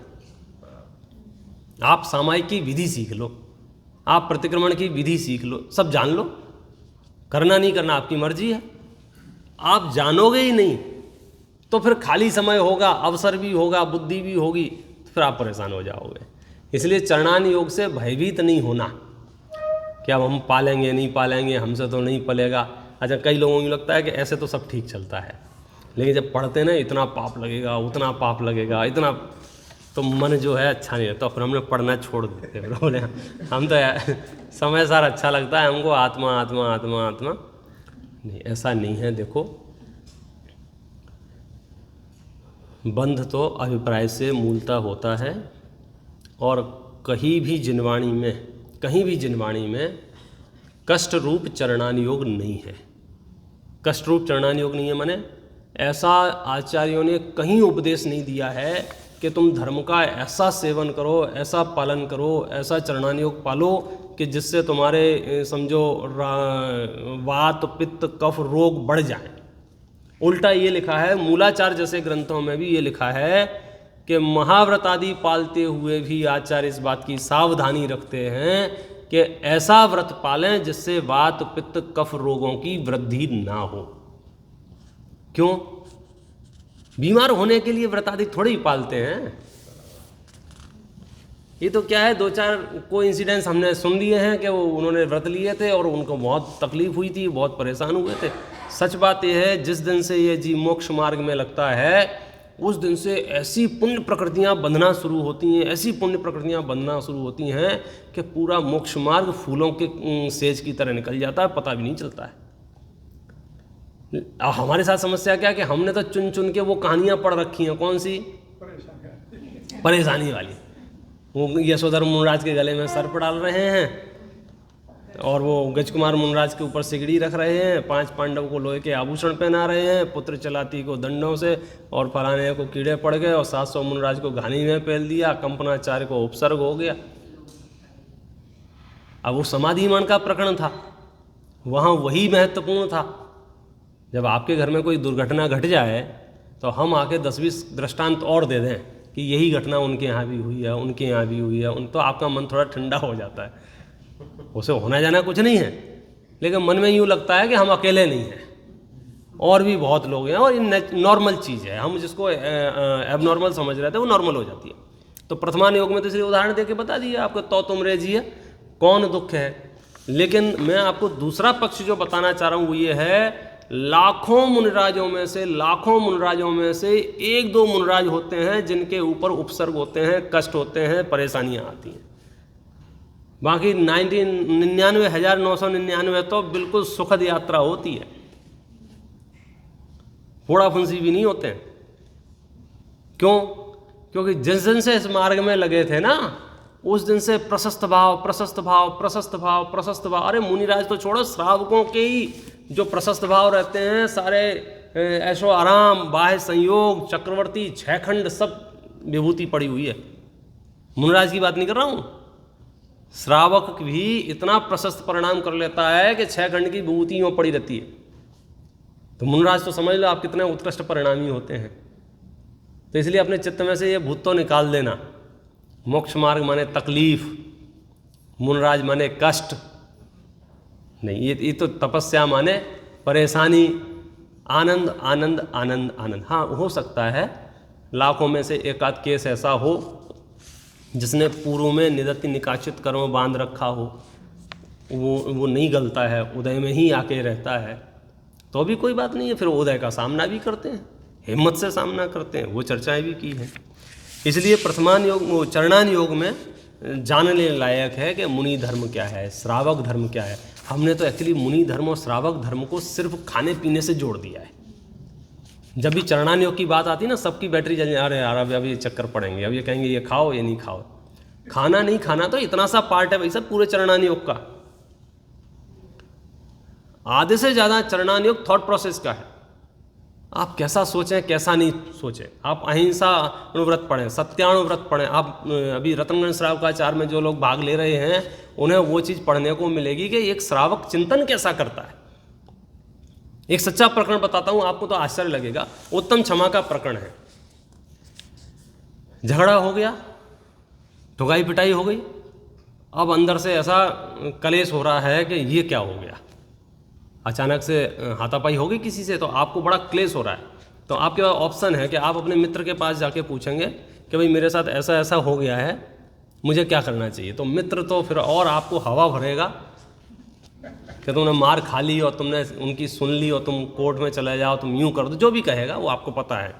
आप सामायिक की विधि सीख लो, आप प्रतिक्रमण की विधि सीख लो, सब जान लो, करना नहीं करना आपकी मर्जी है। आप जानोगे ही नहीं तो फिर खाली समय होगा, अवसर भी होगा, बुद्धि भी होगी, तो फिर आप परेशान हो जाओगे। इसलिए चरणान योग से भयभीत नहीं होना कि अब हम पालेंगे नहीं पालेंगे, हमसे तो नहीं पलेगा। अच्छा कई लोगों को लगता है कि ऐसे तो सब ठीक चलता है, लेकिन जब पढ़ते ना इतना पाप लगेगा, उतना पाप लगेगा, इतना, तो मन जो है अच्छा नहीं लगता, फिर हमने पढ़ना छोड़ देते। बोले हम तो समय सार अच्छा लगता है हमको, आत्मा आत्मा आत्मा आत्मा नहीं, ऐसा नहीं है। देखो बंध तो अभिप्राय से मूलतः होता है, और कहीं भी जिनवाणी में कष्ट रूप चरणानुयोग नहीं है। कष्ट रूप चरणानुयोग नहीं है माने ऐसा आचार्यों ने कहीं उपदेश नहीं दिया है कि तुम धर्म का ऐसा सेवन करो, ऐसा पालन करो, ऐसा चरणानुयोग पालो कि जिससे तुम्हारे समझो वात पित्त कफ रोग बढ़ जाए। उल्टा ये लिखा है, मूलाचार जैसे ग्रंथों में भी ये लिखा है कि महाव्रत आदि पालते हुए भी आचार्य इस बात की सावधानी रखते हैं कि ऐसा व्रत पालें जिससे वात पित्त कफ रोगों की वृद्धि ना हो। क्यों, बीमार होने के लिए व्रत आदि थोड़े ही पालते हैं। ये तो क्या है, 2-4 कोइंसिडेंस हमने सुन लिए हैं कि वो उन्होंने व्रत लिए थे और उनको बहुत तकलीफ हुई थी, बहुत परेशान हुए थे। सच बात यह है, जिस दिन से ये जीव मोक्ष मार्ग में लगता है उस दिन से ऐसी पुण्य प्रकृतियाँ बंधना शुरू होती हैं, ऐसी पुण्य प्रकृतियाँ बंधना शुरू होती हैं कि पूरा मोक्ष मार्ग फूलों के सेज की तरह निकल जाता है, पता भी नहीं चलता है। अब हमारे साथ समस्या क्या है कि हमने तो चुन चुन के वो कहानियाँ पढ़ रखी हैं, कौन सी, परेशानी वाली। वो यशोधर मुनराज के गले में सर्प डाल रहे हैं और वो गजकुमार मुनराज के ऊपर सिगड़ी रख रहे हैं, 5 पांडव को लोहे के आभूषण पहना रहे हैं, पुत्र चलाती को दंडों से, और फलाने को कीड़े पड़ गए, और 700 मुनराज को घानी में पहल दिया, कंपनाचार्य को उपसर्ग हो गया। अब वो समाधिमान का प्रकरण था, वहाँ वही महत्वपूर्ण था। जब आपके घर में कोई दुर्घटना घट जाए तो हम आके 10-20 दृष्टांत और दे दें कि यही घटना उनके यहाँ भी हुई है, उनके यहाँ भी हुई है, तो आपका मन थोड़ा ठंडा हो जाता है। उसे होना जाना कुछ नहीं है, लेकिन मन में यूँ लगता है कि हम अकेले नहीं हैं, और भी बहुत लोग हैं, और ये नॉर्मल चीज़ है। हम जिसको एबनॉर्मल समझ रहे थे वो नॉर्मल हो जाती है। तो प्रथमान योग में तो इसलिए उदाहरण दे के बता दिए आपको, तो तुम रे जी है, कौन दुख है। लेकिन मैं आपको दूसरा पक्ष जो बताना चाह रहा हूँ वो ये है, लाखों मुनिराजों में से 1-2 मुनिराज होते हैं जिनके ऊपर उपसर्ग होते हैं, कष्ट होते हैं, परेशानियां आती हैं। बाकी 99,999 तो बिल्कुल सुखद यात्रा होती है, फोड़ा फुंसी भी नहीं होते हैं। क्यों? क्योंकि जिस दिन से इस मार्ग में लगे थे ना, उस दिन से प्रशस्त भाव। अरे मुनिराज तो छोड़ो, श्रावकों के ही जो प्रशस्त भाव रहते हैं, सारे ऐशो आराम, बाह्य संयोग, चक्रवर्ती, 6 खंड, सब विभूति पड़ी हुई है। मुनिराज की बात नहीं कर रहा हूँ, श्रावक भी इतना प्रशस्त परिणाम कर लेता है कि 6 खंड की विभूति में पड़ी रहती है। तो मुनिराज तो समझ लो आप कितने उत्कृष्ट परिणामी होते हैं। तो इसलिए अपने चित्त में से ये भूत तो निकाल देना। मोक्ष मार्ग माने तकलीफ, मुनिराज माने कष्ट नहीं, ये तो तपस्या माने परेशानी, आनंद आनंद आनंद आनंद। हाँ, हो सकता है लाखों में से एक आध केस ऐसा हो जिसने पूर्व में निदत्ति निकाचित कर्म बांध रखा हो, वो नहीं गलता है, उदय में ही आके रहता है, तो भी कोई बात नहीं है। फिर उदय का सामना भी करते हैं, हिम्मत से सामना करते हैं, वो चर्चाएं भी की हैं। इसलिए प्रथमान योग, चरणान योग में जानने लायक है कि मुनि धर्म क्या है, श्रावक धर्म क्या है। हमने तो एक्चुअली मुनि धर्म और श्रावक धर्म को सिर्फ खाने पीने से जोड़ दिया है। जब भी चरणान योग की बात आती है ना, सबकी बैटरी जल, अरे यार अब ये चक्कर पड़ेंगे, अब ये कहेंगे ये खाओ ये नहीं खाओ। खाना नहीं खाना तो इतना सा पार्ट है भाई सब पूरे चरणान योग का। आधे से ज़्यादा चरणान योग थॉट प्रोसेस का है। आप कैसा सोचें कैसा नहीं सोचें, आप अहिंसा अनुव्रत पढ़ें, सत्यानुव्रत पढ़ें। आप अभी रतनगंज श्रावकाचार्य में जो लोग भाग ले रहे हैं उन्हें वो चीज़ पढ़ने को मिलेगी कि एक श्रावक चिंतन कैसा करता है। एक सच्चा प्रकरण बताता हूँ आपको, तो आश्चर्य लगेगा। उत्तम क्षमा का प्रकरण है। झगड़ा हो गया, ठुकाई पिटाई हो गई, अब अंदर से ऐसा कलेश हो रहा है कि ये क्या हो गया। अचानक से हाथापाई हो गई किसी से, तो आपको बड़ा क्लेश हो रहा है। तो आपके पास ऑप्शन है कि आप अपने मित्र के पास जाके पूछेंगे कि भाई मेरे साथ ऐसा ऐसा हो गया है, मुझे क्या करना चाहिए। तो मित्र तो फिर और आपको हवा भरेगा कि तुमने मार खा ली और तुमने उनकी सुन ली और तुम कोर्ट में चले जाओ, तुम यूँ कर दो, जो भी कहेगा वो आपको पता है।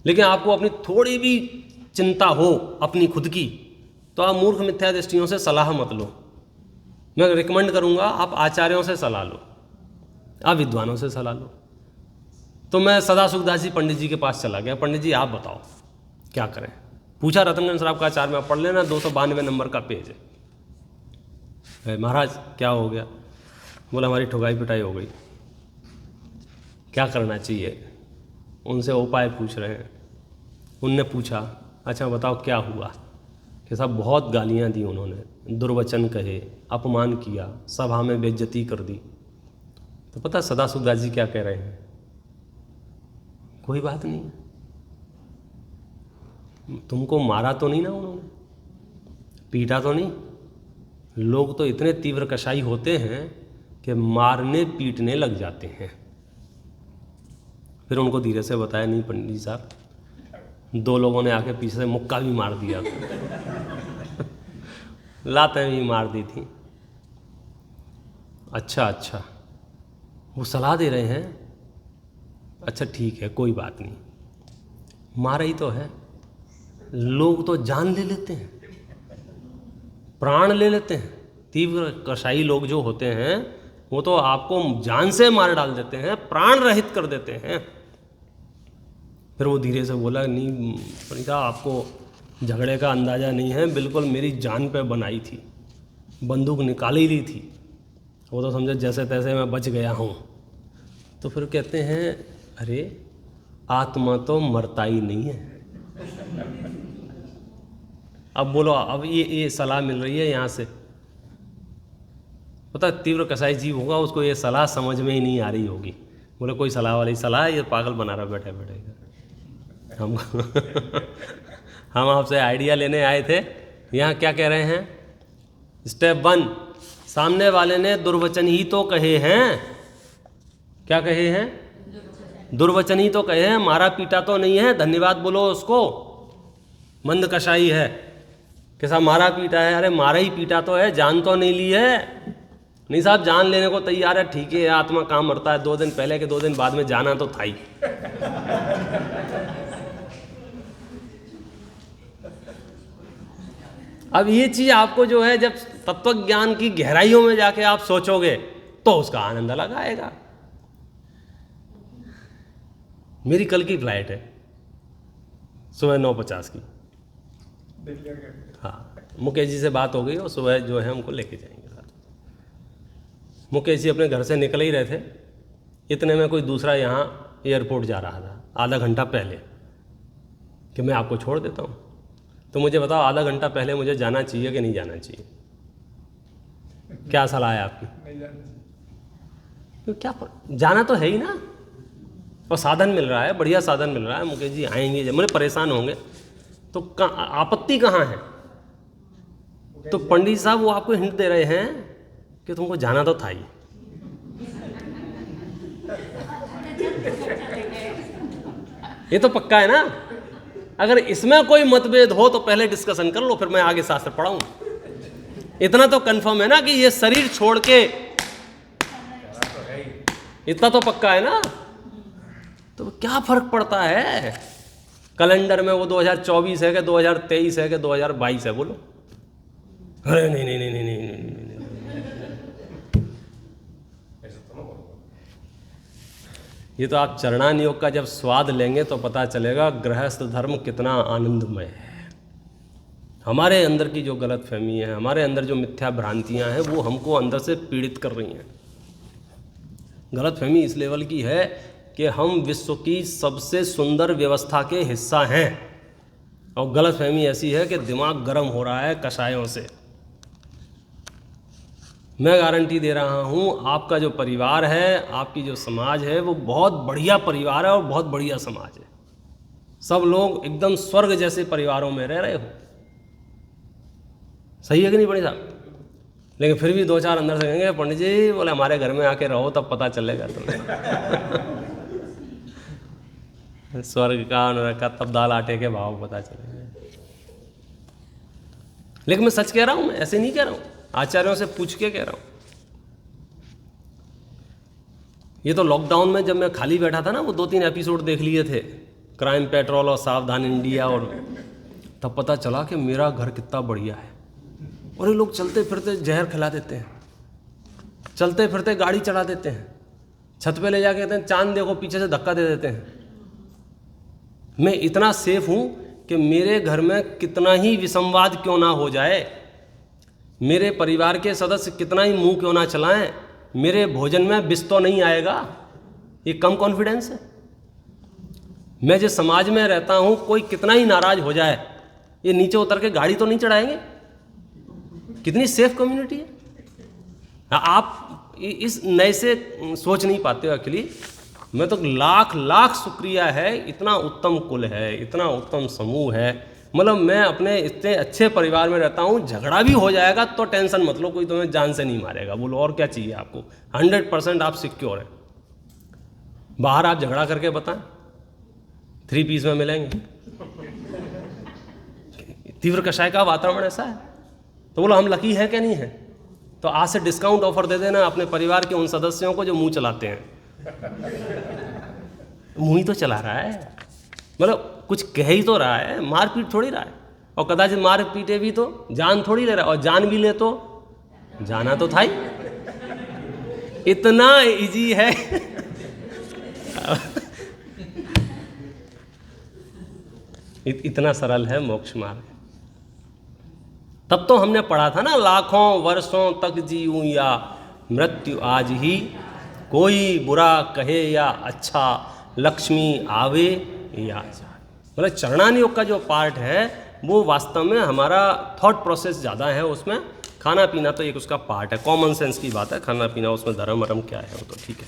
लेकिन आपको अपनी थोड़ी भी चिंता हो अपनी खुद की, तो आप मूर्ख मिथ्या दृष्टियों से सलाह मत लो। मैं रिकमेंड करूँगा आप आचार्यों से सलाह लो, आप विद्वानों से सलाह लो। तो मैं सदा सुखदास जी पंडित जी के पास चला गया, पंडित जी आप बताओ क्या करें। पूछा रतनगंज श्रावकाचार्य में, पढ़ लेना 292 नंबर का पेज है। महाराज क्या हो गया? बोला हमारी ठुकाई पिटाई हो गई, क्या करना चाहिए। उनसे उपाय पूछ रहे हैं। उनने पूछा अच्छा बताओ क्या हुआ। कि साहब बहुत गालियाँ दी उन्होंने, दुर्वचन कहे, अपमान किया, सभा में बेइज्जती कर दी। तो पता सदा सुखदास जी क्या कह रहे हैं? कोई बात नहीं, तुमको मारा तो नहीं ना उन्होंने, पीटा तो नहीं। लोग तो इतने तीव्र कसाई होते हैं कि मारने पीटने लग जाते हैं। फिर उनको धीरे से बताया नहीं पंडित जी साहब, 2 लोगों ने आके पीछे से मुक्का भी मार दिया लातें भी मार दी थी। अच्छा वो सलाह दे रहे हैं, अच्छा ठीक है कोई बात नहीं। मारा ही तो है। लोग तो जान ले लेते हैं, प्राण ले लेते हैं। तीव्र कसाई लोग जो होते हैं वो तो आपको जान से मार डाल देते हैं, प्राण रहित कर देते हैं। फिर वो धीरे से बोला नहीं पंडिता आपको झगड़े का अंदाज़ा नहीं है, बिल्कुल मेरी जान पे बनाई थी, बंदूक निकाल ही ली थी, वो तो समझे जैसे तैसे मैं बच गया हूँ। तो फिर कहते हैं अरे आत्मा तो मरता ही नहीं है। अब बोलो, अब ये सलाह मिल रही है यहाँ से। पता तीव्र कसाई जीव होगा, उसको ये सलाह समझ में ही नहीं आ रही होगी। बोले कोई सलाह वाली सलाह, ये पागल बना रहा बैठे बैठे हम हम आपसे आइडिया लेने आए थे। यहाँ क्या कह रहे हैं? स्टेप 1, सामने वाले ने दुर्वचन ही तो कहे हैं। क्या कहे हैं? दुर्वचन ही तो कहे हैं, मारा पीटा तो नहीं है। धन्यवाद बोलो उसको। मंद कशाई है कि साहब मारा पीटा है। अरे मारा ही पीटा तो है, जान तो नहीं ली है। नहीं साहब जान लेने को तैयार है, ठीक है, आत्मा काम मरता है, 2 दिन पहले के 2 दिन बाद में जाना तो था ही। अब ये चीज आपको जो है जब तत्व ज्ञान की गहराइयों में जाके आप सोचोगे तो उसका आनंद अलग आएगा। मेरी कल की फ्लाइट है सुबह 9:50 की। हाँ, मुकेश जी से बात हो गई और सुबह जो है हमको लेके जाएंगे साथ। मुकेश जी अपने घर से निकल ही रहे थे, इतने में कोई दूसरा यहाँ एयरपोर्ट जा रहा था आधा घंटा पहले कि मैं आपको छोड़ देता हूँ। तो मुझे बताओ आधा घंटा पहले मुझे जाना चाहिए कि नहीं जाना चाहिए? क्या सलाह है आपकी? नहीं जाना चाहिए। तो क्या जाना तो है ही ना, और साधन मिल रहा है, बढ़िया साधन मिल रहा है। मुकेश जी आएंगे, जब मुझे परेशान होंगे तो आपत्ति कहाँ है? तो पंडित साहब वो आपको हिंट दे रहे हैं कि तुमको जाना तो था ही। ये तो पक्का है ना। अगर इसमें कोई मतभेद हो तो पहले डिस्कशन कर लो, फिर मैं आगे शास्त्र पढ़ाऊं। इतना तो कंफर्म है ना कि ये शरीर छोड़ के, इतना तो पक्का है ना। तो क्या फर्क पड़ता है कैलेंडर में वो 2024 है कि 2023 है कि 2022 है? बोलो। अरे नहीं नहीं नहीं नहीं नहीं नहीं, नहीं, नहीं। ये तो आप चरणान योग का जब स्वाद लेंगे तो पता चलेगा गृहस्थ धर्म कितना आनंदमय है। हमारे अंदर की जो गलतफहमी है, हमारे अंदर जो मिथ्या भ्रांतियां हैं, वो हमको अंदर से पीड़ित कर रही हैं। गलतफहमी इस लेवल की है कि हम विश्व की सबसे सुंदर व्यवस्था के हिस्सा हैं, और गलतफहमी ऐसी है कि दिमाग गर्म हो रहा है कषायों से। मैं गारंटी दे रहा हूँ, आपका जो परिवार है, आपकी जो समाज है, वो बहुत बढ़िया परिवार है और बहुत बढ़िया समाज है। सब लोग एकदम स्वर्ग जैसे परिवारों में रह रहे हो। सही है कि नहीं पंडित साहब? लेकिन फिर भी 2-4 अंदर से कहेंगे पंडित जी बोले हमारे घर में आके रहो तब पता चलेगा तुम्हें। स्वर्ग का नरक का तब दाल आटे के भाव पता चलेगा। लेकिन मैं सच कह रहा हूँ, मैं ऐसे नहीं कह रहा हूँ, आचार्यों से पूछ के कह रहा हूँ। ये तो लॉकडाउन में जब मैं खाली बैठा था ना, वो 2-3 एपिसोड देख लिए थे, क्राइम पेट्रोल और सावधान इंडिया, और तब पता चला कि मेरा घर कितना बढ़िया है। और ये लोग चलते फिरते जहर खिला देते हैं, चलते फिरते गाड़ी चढ़ा देते हैं, छत पे ले जाके कहते हैं चांद देखो, पीछे से धक्का दे देते हैं। मैं इतना सेफ हूँ कि मेरे घर में कितना ही विसंवाद क्यों ना हो जाए, मेरे परिवार के सदस्य कितना ही मुंह क्यों ना चलाएं, मेरे भोजन में विष तो नहीं आएगा। ये कम कॉन्फिडेंस है? मैं जिस समाज में रहता हूँ, कोई कितना ही नाराज हो जाए, ये नीचे उतर के गाड़ी तो नहीं चढ़ाएंगे। कितनी सेफ कम्युनिटी है। आप इस नए से सोच नहीं पाते हो एक्चुअली। मैं तो लाख लाख शुक्रिया है, इतना उत्तम कुल है, इतना उत्तम समूह है। मतलब मैं अपने इतने अच्छे परिवार में रहता हूँ, झगड़ा भी हो जाएगा तो टेंशन मत लो, कोई तुम्हें जान से नहीं मारेगा। बोलो और क्या चाहिए आपको? 100% आप सिक्योर है। बाहर आप झगड़ा करके बताएं, 3 पीस में मिलेंगे। तीव्र कषाय का वातावरण ऐसा है, तो बोलो हम लकी है क्या नहीं है? तो आज से डिस्काउंट ऑफर दे देना अपने परिवार के उन सदस्यों को जो मुंह चलाते हैं। मुंह ही तो चला रहा है, मतलब कुछ कह ही तो रहा है, मार पीट थोड़ी रहा है। और कदाचित मार पीटे भी तो जान थोड़ी ले रहा है, और जान भी ले तो जाना तो था ही। इतना इजी है। इतना सरल है मोक्ष मार्ग। तब तो हमने पढ़ा था ना, लाखों वर्षों तक जीऊं या मृत्यु आज ही, कोई बुरा कहे या अच्छा, लक्ष्मी आवे या जाए। मतलब चरणान योग का जो पार्ट है वो वास्तव में हमारा थॉट प्रोसेस ज़्यादा है उसमें। खाना पीना तो एक उसका पार्ट है, कॉमन सेंस की बात है। खाना पीना उसमें धर्म वरम क्या है वो तो ठीक है।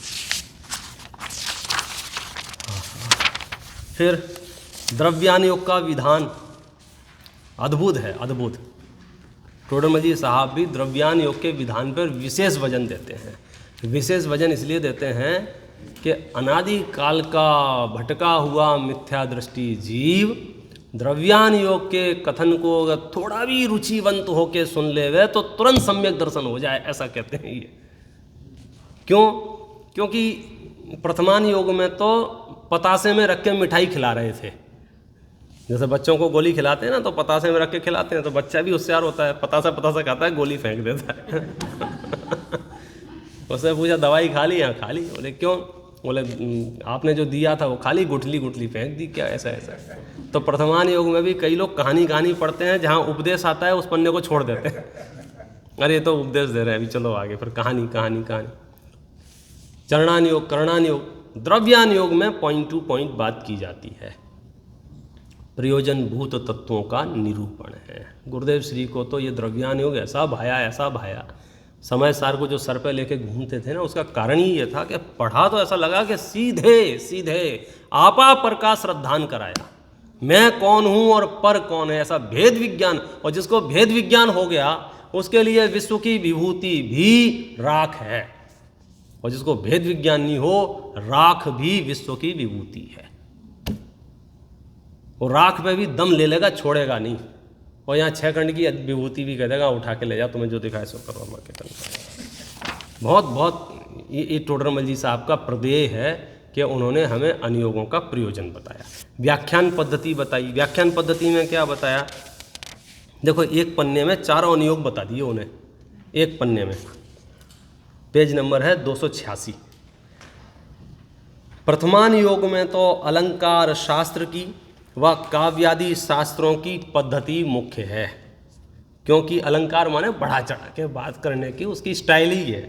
फिर द्रव्यान योग का विधान अद्भुत है, अद्भुत। टोडरमल साहब भी द्रव्यान योग के विधान पर विशेष वजन देते हैं। विशेष वजन इसलिए देते हैं कि अनादि काल का भटका हुआ मिथ्या दृष्टि जीव द्रव्यान योग के कथन को अगर थोड़ा भी रुचिवंत होकर सुन लेवे तो तुरंत सम्यक दर्शन हो जाए, ऐसा कहते हैं ये। क्यों? क्योंकि प्रथमान योग में तो पतासे में रख के मिठाई खिला रहे थे। जैसे बच्चों को गोली खिलाते हैं ना, तो पतासे में रख के खिलाते हैं, तो बच्चा भी होशियार होता है, पतासा पतासा खाता है, गोली फेंक देता है। उससे पूछा दवाई खा ली? हाँ खा ली। बोले क्यों? बोले आपने जो दिया था वो खाली, गुठली गुठली फेंक दी क्या? ऐसा ऐसा। तो प्रथमान योग में भी कई लोग कहानी पढ़ते हैं, जहाँ उपदेश आता है उस पन्ने को छोड़ देते हैं। अरे ये तो उपदेश दे रहे हैं, अभी चलो आगे, फिर कहानी। चरणान योग, करणान योग, द्रव्यान योग में पॉइंट टू पॉइंट बात की जाती है। प्रयोजन भूत तत्वों का निरूपण है। गुरुदेव श्री को तो ये द्रव्यान योग ऐसा भाया, समय सार को जो सर पे लेके घूमते थे ना, उसका कारण ही ये था कि पढ़ा तो ऐसा लगा कि सीधे आपा पर का श्रद्धान कराया। मैं कौन हूँ और पर कौन है, ऐसा भेद विज्ञान। और जिसको भेद विज्ञान हो गया उसके लिए विश्व की विभूति भी राख है, और जिसको भेद विज्ञान नहीं हो, राख भी विश्व की विभूति है। और राख पे भी दम ले लेगा, छोड़ेगा नहीं। और यहाँ 6 खंड की विभूति भी कह देगा, उठा के ले जा, तुम्हें जो दिखाए सो करो। बहुत ये टोडरमल जी साहब का प्रदेय है कि उन्होंने हमें अनुयोगों का प्रयोजन बताया, व्याख्यान पद्धति बताई। व्याख्यान पद्धति में क्या बताया? देखो, एक पन्ने में 4 अनुयोग बता दिए उन्हें, एक पन्ने में। पेज नंबर है 286। प्रथमान योग में तो अलंकार शास्त्र की व काव्यादि शास्त्रों की पद्धति मुख्य है, क्योंकि अलंकार माने बढ़ा चढ़ा के बात करने की उसकी स्टाइल ही है।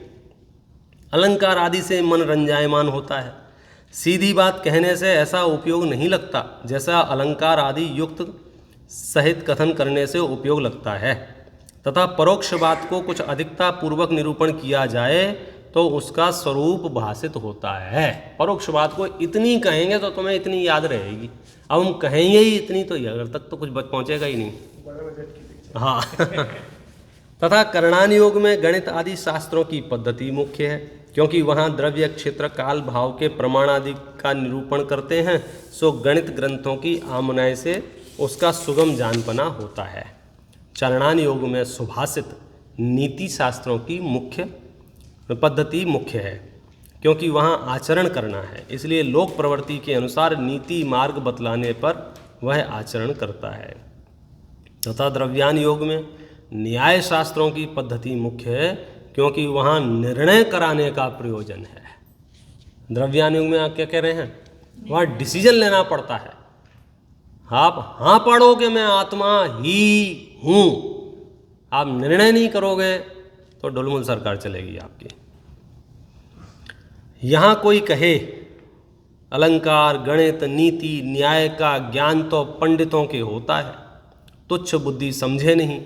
अलंकार आदि से मन रंजायमान होता है। सीधी बात कहने से ऐसा उपयोग नहीं लगता जैसा अलंकार आदि युक्त सहित कथन करने से उपयोग लगता है, तथा परोक्ष बात को कुछ अधिकता पूर्वक निरूपण किया जाए तो उसका स्वरूप भाषित होता है। परोक्ष बात को इतनी कहेंगे तो तुम्हें इतनी याद रहेगी, अब हम कहेंगे ही इतनी तो अगर तक तो कुछ पहुंचेगा ही नहीं। हाँ। तथा करणान योग में गणित आदि शास्त्रों की पद्धति मुख्य है, क्योंकि वहाँ द्रव्य क्षेत्र काल भाव के प्रमाण आदि का निरूपण करते हैं, सो गणित ग्रंथों की आमनाय से उसका सुगम जानपना होता है। चरणान योग में सुभाषित नीति शास्त्रों की मुख्य पद्धति मुख्य है, क्योंकि वहाँ आचरण करना है, इसलिए लोक प्रवृत्ति के अनुसार नीति मार्ग बतलाने पर वह आचरण करता है। तथा द्रव्यान योग में न्याय शास्त्रों की पद्धति मुख्य है, क्योंकि वहाँ निर्णय कराने का प्रयोजन है। द्रव्यान योग में आप क्या कह रहे हैं? वहाँ डिसीजन लेना पड़ता है। आप हाँ पढ़ोगे मैं आत्मा ही हूँ, आप निर्णय नहीं करोगे तो ढुलमुल सरकार चलेगी आपकी। यहाँ कोई कहे अलंकार गणित नीति न्याय का ज्ञान तो पंडितों के होता है, तुच्छ बुद्धि समझे नहीं,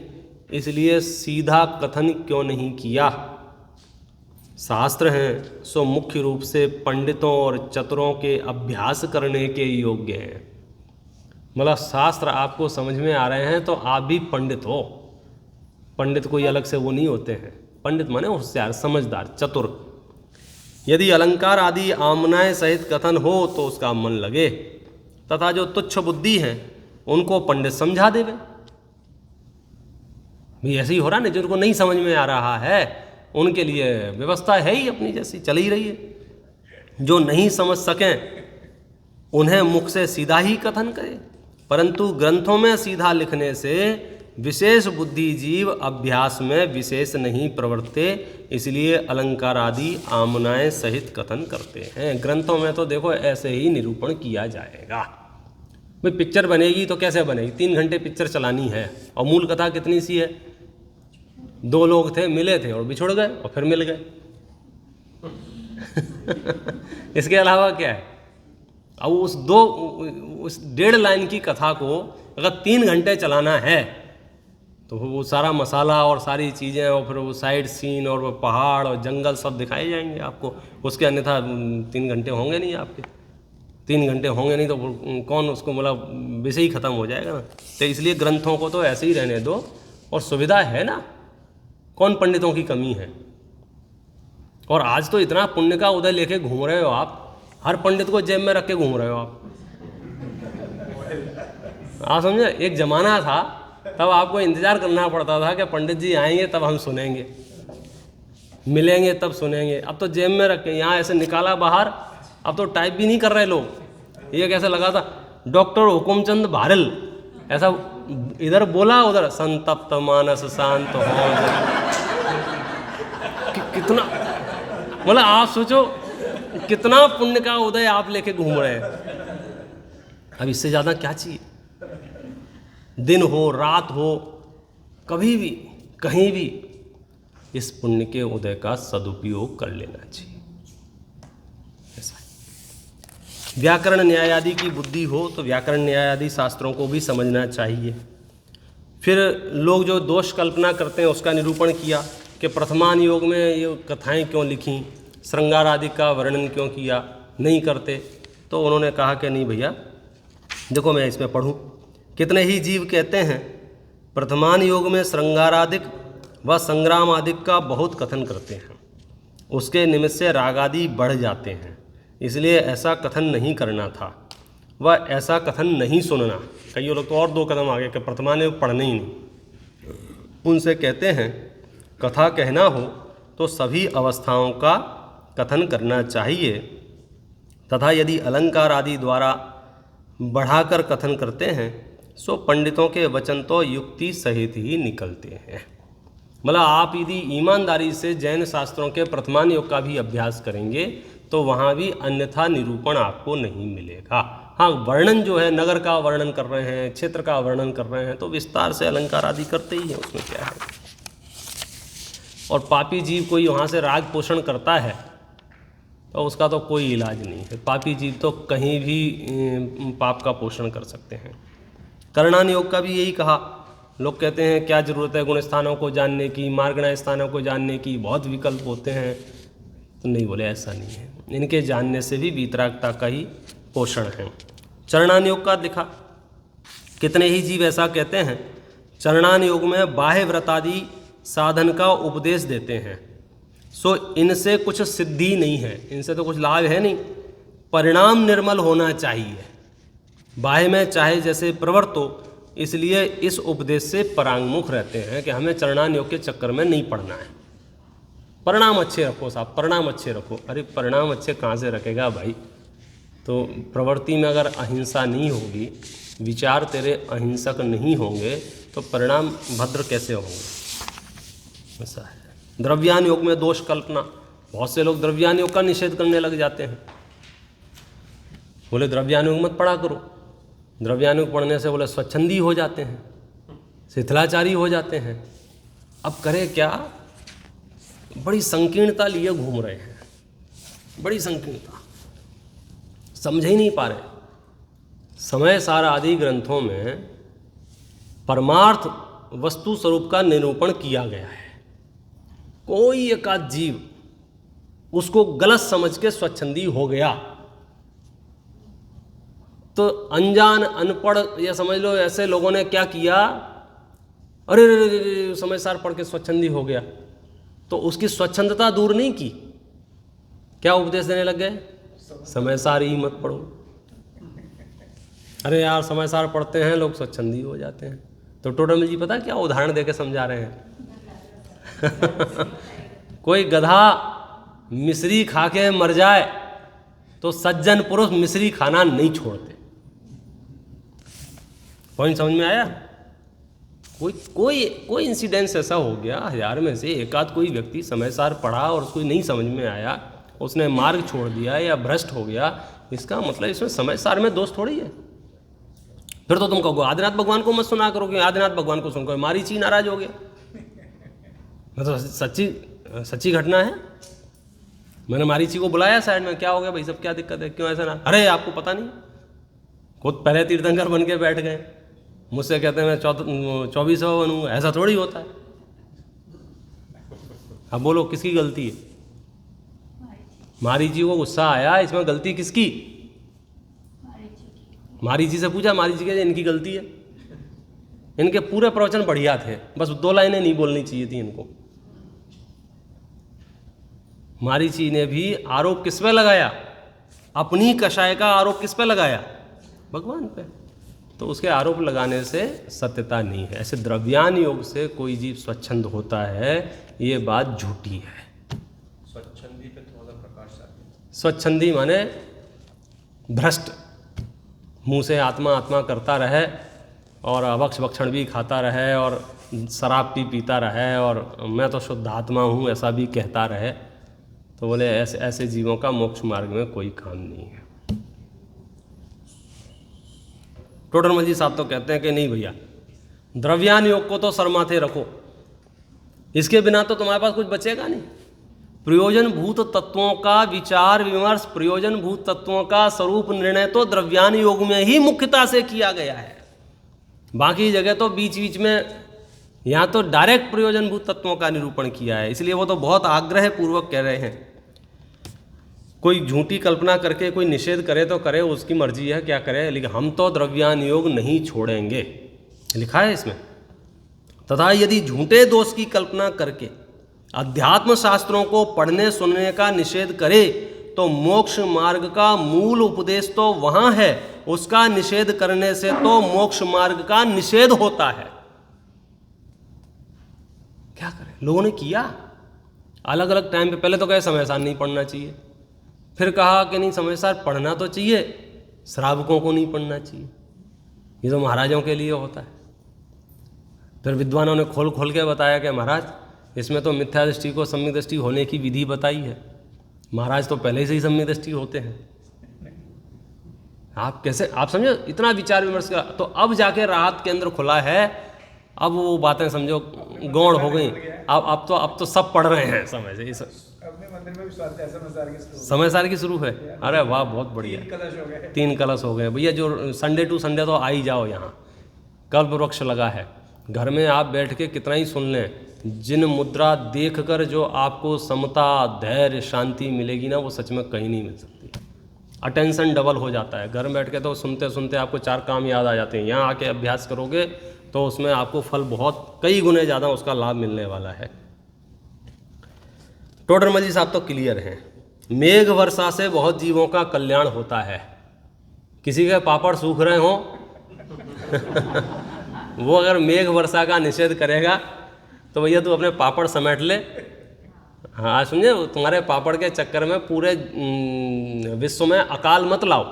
इसलिए सीधा कथन क्यों नहीं किया। शास्त्र हैं सो मुख्य रूप से पंडितों और चतुरों के अभ्यास करने के योग्य हैं। मतलब शास्त्र आपको समझ में आ रहे हैं तो आप भी पंडित हो। पंडित कोई अलग से वो नहीं होते हैं, पंडित माने होशियार, समझदार, चतुर। यदि अलंकार आदि आमनाय सहित कथन हो तो उसका मन लगे, तथा जो तुच्छ बुद्धि हैं उनको पंडित समझा देवे। भी ऐसे ही हो रहा है, जिनको नहीं समझ में आ रहा है उनके लिए व्यवस्था है ही अपनी जैसी चल ही रही है। जो नहीं समझ सकें उन्हें मुख से सीधा ही कथन करे, परंतु ग्रंथों में सीधा लिखने से विशेष बुद्धि जीव अभ्यास में विशेष नहीं प्रवर्ते, इसलिए अलंकार आदि आमनाएं सहित कथन करते हैं। ग्रंथों में तो देखो ऐसे ही निरूपण किया जाएगा। भाई पिक्चर बनेगी तो कैसे बनेगी? 3 घंटे पिक्चर चलानी है, और मूल कथा कितनी सी है? 2 लोग थे, मिले थे और बिछुड़ गए और फिर मिल गए। इसके अलावा क्या है? अब उस 1.5 लाइन की कथा को अगर 3 घंटे चलाना है तो वो सारा मसाला और सारी चीज़ें और फिर वो साइड सीन और वो पहाड़ और जंगल सब दिखाए जाएंगे आपको, उसके अन्यथा 3 घंटे होंगे नहीं आपके। 3 घंटे होंगे नहीं तो कौन उसको मतलब विषय ही खत्म हो जाएगा ना। तो इसलिए ग्रंथों को तो ऐसे ही रहने दो, और सुविधा है ना, कौन पंडितों की कमी है। और आज तो इतना पुण्य का उदय लेके घूम रहे हो आप, हर पंडित को जेब में रख के घूम रहे हो आप समझे। एक जमाना था तब आपको इंतजार करना पड़ता था कि पंडित जी आएंगे तब हम सुनेंगे, मिलेंगे तब सुनेंगे। अब तो जेब में रख के यहाँ ऐसे निकाला बाहर, अब तो टाइप भी नहीं कर रहे लोग। ये कैसे लगा था, डॉक्टर हुकुमचंद भारल, ऐसा इधर बोला उधर संतप्त मानस शांत हो। कितना मतलब आप सोचो कितना पुण्य का उदय आप लेके घूम रहे हैं। अब इससे ज़्यादा क्या चाहिए। दिन हो रात हो, कभी भी कहीं भी इस पुण्य के उदय का सदुपयोग कर लेना चाहिए। ऐसा व्याकरण न्याय आदि की बुद्धि हो तो व्याकरण न्याय आदि शास्त्रों को भी समझना चाहिए। फिर लोग जो दोष कल्पना करते हैं उसका निरूपण किया कि प्रथमान योग में ये कथाएं क्यों लिखीं, श्रृंगार आदि का वर्णन क्यों किया, नहीं करते। तो उन्होंने कहा कि नहीं भैया देखो मैं इसमें पढ़ूं, कितने ही जीव कहते हैं प्रथमान योग में श्रृंगारादिक व संग्राम आदिक का बहुत कथन करते हैं, उसके निमित्त से राग आदि बढ़ जाते हैं, इसलिए ऐसा कथन नहीं करना था व ऐसा कथन नहीं सुनना। कई लोग तो और 2 कदम आगे कि प्रथमान योग पढ़ने ही नहीं। उनसे कहते हैं कथा कहना हो तो सभी अवस्थाओं का कथन करना चाहिए, तथा यदि अलंकार आदि द्वारा बढ़ाकर कथन करते हैं सो पंडितों के वचन तो युक्ति सहित ही निकलते हैं। मतलब आप यदि ईमानदारी से जैन शास्त्रों के प्रथमान योग का भी अभ्यास करेंगे तो वहाँ भी अन्यथा निरूपण आपको नहीं मिलेगा। हाँ, वर्णन जो है, नगर का वर्णन कर रहे हैं, क्षेत्र का वर्णन कर रहे हैं तो विस्तार से अलंकार आदि करते ही हैं, उसमें क्या है। और पापी जीव कोई वहाँ से राग पोषण करता है तो उसका तो कोई इलाज नहीं है। पापी जीव तो कहीं भी पाप का पोषण कर सकते हैं। करणान योग का भी यही कहा। लोग कहते हैं क्या ज़रूरत है गुण स्थानों को जानने की, मार्गणा स्थानों को जानने की, बहुत विकल्प होते हैं। तो नहीं, बोले ऐसा नहीं है, इनके जानने से भी वीतरागता का ही पोषण है। चरणान योग का लिखा, कितने ही जीव ऐसा कहते हैं चरणान योग में बाह्य व्रतादि साधन का उपदेश देते हैं, सो इनसे कुछ सिद्धि नहीं है, इनसे तो कुछ लाभ है नहीं, परिणाम निर्मल होना चाहिए। बाह्य में चाहे जैसे प्रवृत्त हो, इसलिए इस उपदेश से परांगमुख रहते हैं कि हमें चरणान योग के चक्कर में नहीं पड़ना है। परिणाम अच्छे रखो साहब, परिणाम अच्छे रखो। अरे परिणाम अच्छे कहाँ से रखेगा भाई। तो प्रवृत्ति में अगर अहिंसा नहीं होगी, विचार तेरे अहिंसक नहीं होंगे तो परिणाम भद्र कैसे होंगे। ऐसा है। द्रव्यान योग में दोष कल्पना, बहुत से लोग द्रव्यान योग का निषेध करने लग जाते हैं। बोले द्रव्यान योग मत पढ़ा करो, द्रव्यान योग पढ़ने से बोले स्वच्छंदी हो जाते हैं, शिथिलाचारी हो जाते हैं। अब करें क्या, बड़ी संकीर्णता लिए घूम रहे हैं, बड़ी संकीर्णता, समझ ही नहीं पा रहे। समय सार आदि ग्रंथों में परमार्थ वस्तु स्वरूप का निरूपण किया गया है। कोई एकाध जीव उसको गलत समझ के स्वच्छंदी हो गया तो अनजान अनपढ़ या समझ लो ऐसे लोगों ने क्या किया, अरे समय सार पढ़ के स्वच्छंदी हो गया, तो उसकी स्वच्छंदता दूर नहीं की, क्या उपदेश देने लग गए, समय सार ही मत पढ़ो। अरे यार समय सार पढ़ते हैं लोग स्वच्छंदी हो जाते हैं। तो टोटल जी पता क्या उदाहरण देके समझा रहे हैं कोई गधा मिश्री खा के मर जाए तो सज्जन पुरुष मिश्री खाना नहीं छोड़ते। पॉइंट समझ में आया। कोई इंसिडेंस ऐसा हो गया 1000 में से एकाध कोई व्यक्ति समय सार पढ़ा और उसको नहीं समझ में आया, उसने मार्ग छोड़ दिया या भ्रष्ट हो गया, इसका मतलब इसमें समय सार में दोष थोड़ी है। फिर तो तुम कहोगे आदिनाथ भगवान को मत सुना करो, कि आदिनाथ भगवान को सुनकर मारीची नाराज हो गया। मतलब सच्ची घटना है। मैंने मारीची को बुलाया साइड में, क्या हो गया भाई सब, क्या दिक्कत है, क्यों ऐसा ना, अरे आपको पता नहीं, खुद पहले तीर्थंकर बन के बैठ गए, मुझसे कहते हैं मैं 2400 बनूँ, ऐसा थोड़ी होता है। अब बोलो किसकी गलती है। मारीची को गुस्सा आया, इसमें गलती किसकी, मारीची से पूछा, मारीची कहे इनकी गलती है, इनके पूरे प्रवचन बढ़िया थे, बस 2 लाइनें नहीं बोलनी चाहिए थी इनको। मारीची ने भी आरोप किस पे लगाया? अपनी कषाय का आरोप किस पे लगाया? भगवान पे। तो उसके आरोप लगाने से सत्यता नहीं है। ऐसे द्रव्यान योग से कोई जीव स्वच्छंद होता है, ये बात झूठी है। स्वच्छंदी पे थोड़ा प्रकाश चाहिए। स्वच्छंदी माने भ्रष्ट, मुंह से आत्मा आत्मा करता रहे और अभक्ष भक्षण भी खाता रहे और शराब भी पीता रहे और मैं तो शुद्ध आत्मा हूँ ऐसा भी कहता रहे, तो बोले ऐसे ऐसे जीवों का मोक्ष मार्ग में कोई काम नहीं है। टोडरमल जी साहब तो कहते हैं कि नहीं भैया, द्रव्यान योग को तो सरमाथे रखो, इसके बिना तो तुम्हारे पास कुछ बचेगा नहीं। प्रयोजन भूत तत्वों का विचार विमर्श, प्रयोजन भूत तत्वों का स्वरूप निर्णय तो द्रव्यान योग में ही मुख्यता से किया गया है। बाकी जगह तो बीच बीच में, यहाँ तो डायरेक्ट प्रयोजन भूत तत्वों का निरूपण किया है, इसलिए वो तो बहुत आग्रह पूर्वक कह रहे हैं। कोई झूठी कल्पना करके कोई निषेध करे तो करे, उसकी मर्जी है क्या करे, लेकिन हम तो द्रव्यान योग नहीं छोड़ेंगे, लिखा है इसमें। तथा यदि झूठे दोष की कल्पना करके अध्यात्म शास्त्रों को पढ़ने सुनने का निषेध करे तो मोक्ष मार्ग का मूल उपदेश तो वहाँ है, उसका निषेध करने से तो मोक्ष मार्ग का निषेध होता है। क्या करें, लोगों ने किया अलग अलग टाइम पे। पहले तो कहे समय सार नहीं पढ़ना चाहिए, फिर कहा कि नहीं समय सार पढ़ना तो चाहिए, श्रावकों को नहीं पढ़ना चाहिए, ये तो महाराजों के लिए होता है। फिर विद्वानों ने खोल खोल के बताया कि महाराज इसमें तो मिथ्या दृष्टि को सम्यक दृष्टि होने की विधि बताई है, महाराज तो पहले से ही सम्यक दृष्टि होते हैं। आप कैसे, आप समझो, इतना विचार विमर्श का, तो अब जाके राहत केंद्र खुला है। अब वो बातें समझो गौण हो गई, अब तो सब पढ़ रहे हैं समय से। अपने मंदिर में भी समय सार की शुरू है। अरे वाह, बहुत बढ़िया। 3 कलश हो गए भैया। जो संडे टू संडे तो आ ही जाओ यहाँ, कल्प वृक्ष लगा है घर में, आप बैठ के कितना ही सुन लें। जिन मुद्रा देखकर जो आपको समता धैर्य शांति मिलेगी ना, वो सच में कहीं नहीं मिल सकती। अटेंशन डबल हो जाता है। घर में बैठ के तो सुनते सुनते आपको 4 काम याद आ जाते हैं। यहाँ आके अभ्यास करोगे तो उसमें आपको फल बहुत कई गुने ज़्यादा उसका लाभ मिलने वाला है। टोडरमल जी साहब तो क्लियर हैं। मेघ वर्षा से बहुत जीवों का कल्याण होता है। किसी के पापड़ सूख रहे हों वो अगर मेघ वर्षा का निषेध करेगा तो भैया तू अपने पापड़ समेट ले। हाँ समझे, तुम्हारे पापड़ के चक्कर में पूरे विश्व में अकाल मत लाओ।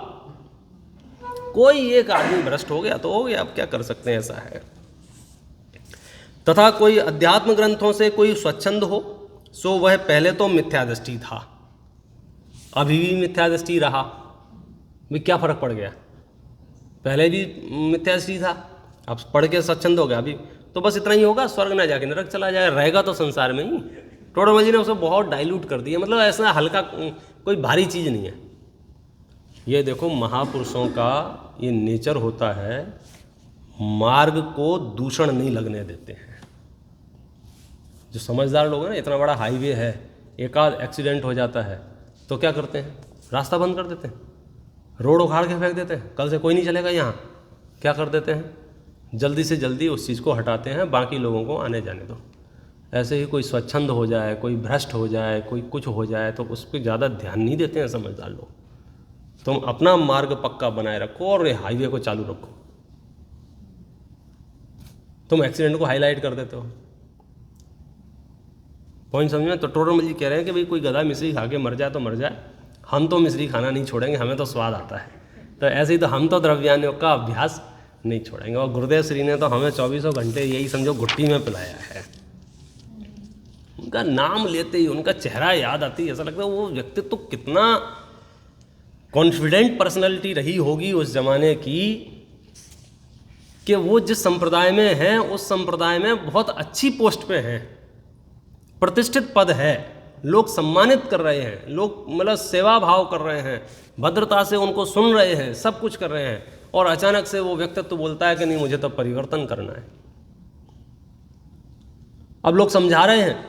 कोई एक आदमी भ्रष्ट हो गया तो हो गया, अब क्या कर सकते हैं, ऐसा है। तथा कोई अध्यात्म ग्रंथों से कोई स्वच्छंद हो, सो वह पहले तो मिथ्या दृष्टि था, अभी भी मिथ्या दृष्टि रहा। भी क्या फर्क पड़ गया, पहले भी मिथ्या दृष्टि था, अब पढ़ के स्वच्छंद हो गया, अभी तो बस इतना ही होगा, स्वर्ग ना जाके नरक चला जाए, रहेगा तो संसार में ही। टोडरमल जी ने उसे बहुत डाइल्यूट कर दिया, मतलब ऐसा हल्का कोई भारी चीज़ नहीं है। ये देखो महापुरुषों का ये नेचर होता है, मार्ग को दूषण नहीं लगने देते हैं। जो समझदार लोग हैं ना, इतना बड़ा हाईवे है, एक आध एक्सीडेंट हो जाता है तो क्या करते हैं, रास्ता बंद कर देते हैं, रोड उखाड़ के फेंक देते हैं, कल से कोई नहीं चलेगा यहाँ। क्या कर देते हैं, जल्दी से जल्दी उस चीज़ को हटाते हैं, बाकी लोगों को आने जाने दो। ऐसे ही कोई स्वच्छंद हो जाए, कोई भ्रष्ट हो जाए, कोई कुछ हो जाए तो उस पर ज़्यादा ध्यान नहीं देते हैं समझदार लोग। तुम अपना मार्ग पक्का बनाए रखो और हाईवे को चालू रखो। तुम एक्सीडेंट को हाईलाइट कर देते हो, पॉइंट समझ में। तो टोडरमल जी कह रहे हैं कि भाई कोई गधा मिश्री खा के मर जाए तो मर जाए, हम तो मिश्री खाना नहीं छोड़ेंगे, हमें तो स्वाद आता है। तो ऐसे ही तो हम तो द्रव्यान योग का अभ्यास नहीं छोड़ेंगे। और गुरुदेव श्री ने तो हमें 24 घंटे यही समझो घुट्टी में पिलाया है। उनका नाम लेते ही उनका चेहरा याद आती है, ऐसा लगता है वो व्यक्तित्व तो कितना कॉन्फिडेंट पर्सनैलिटी रही होगी उस जमाने की, कि वो जिस संप्रदाय में हैं उस संप्रदाय में बहुत अच्छी पोस्ट पे हैं, प्रतिष्ठित पद है, लोग सम्मानित कर रहे हैं, लोग मतलब सेवा भाव कर रहे हैं, भद्रता से उनको सुन रहे हैं, सब कुछ कर रहे हैं, और अचानक से वो व्यक्तित्व बोलता है कि नहीं मुझे तो परिवर्तन करना है। अब लोग समझा रहे हैं,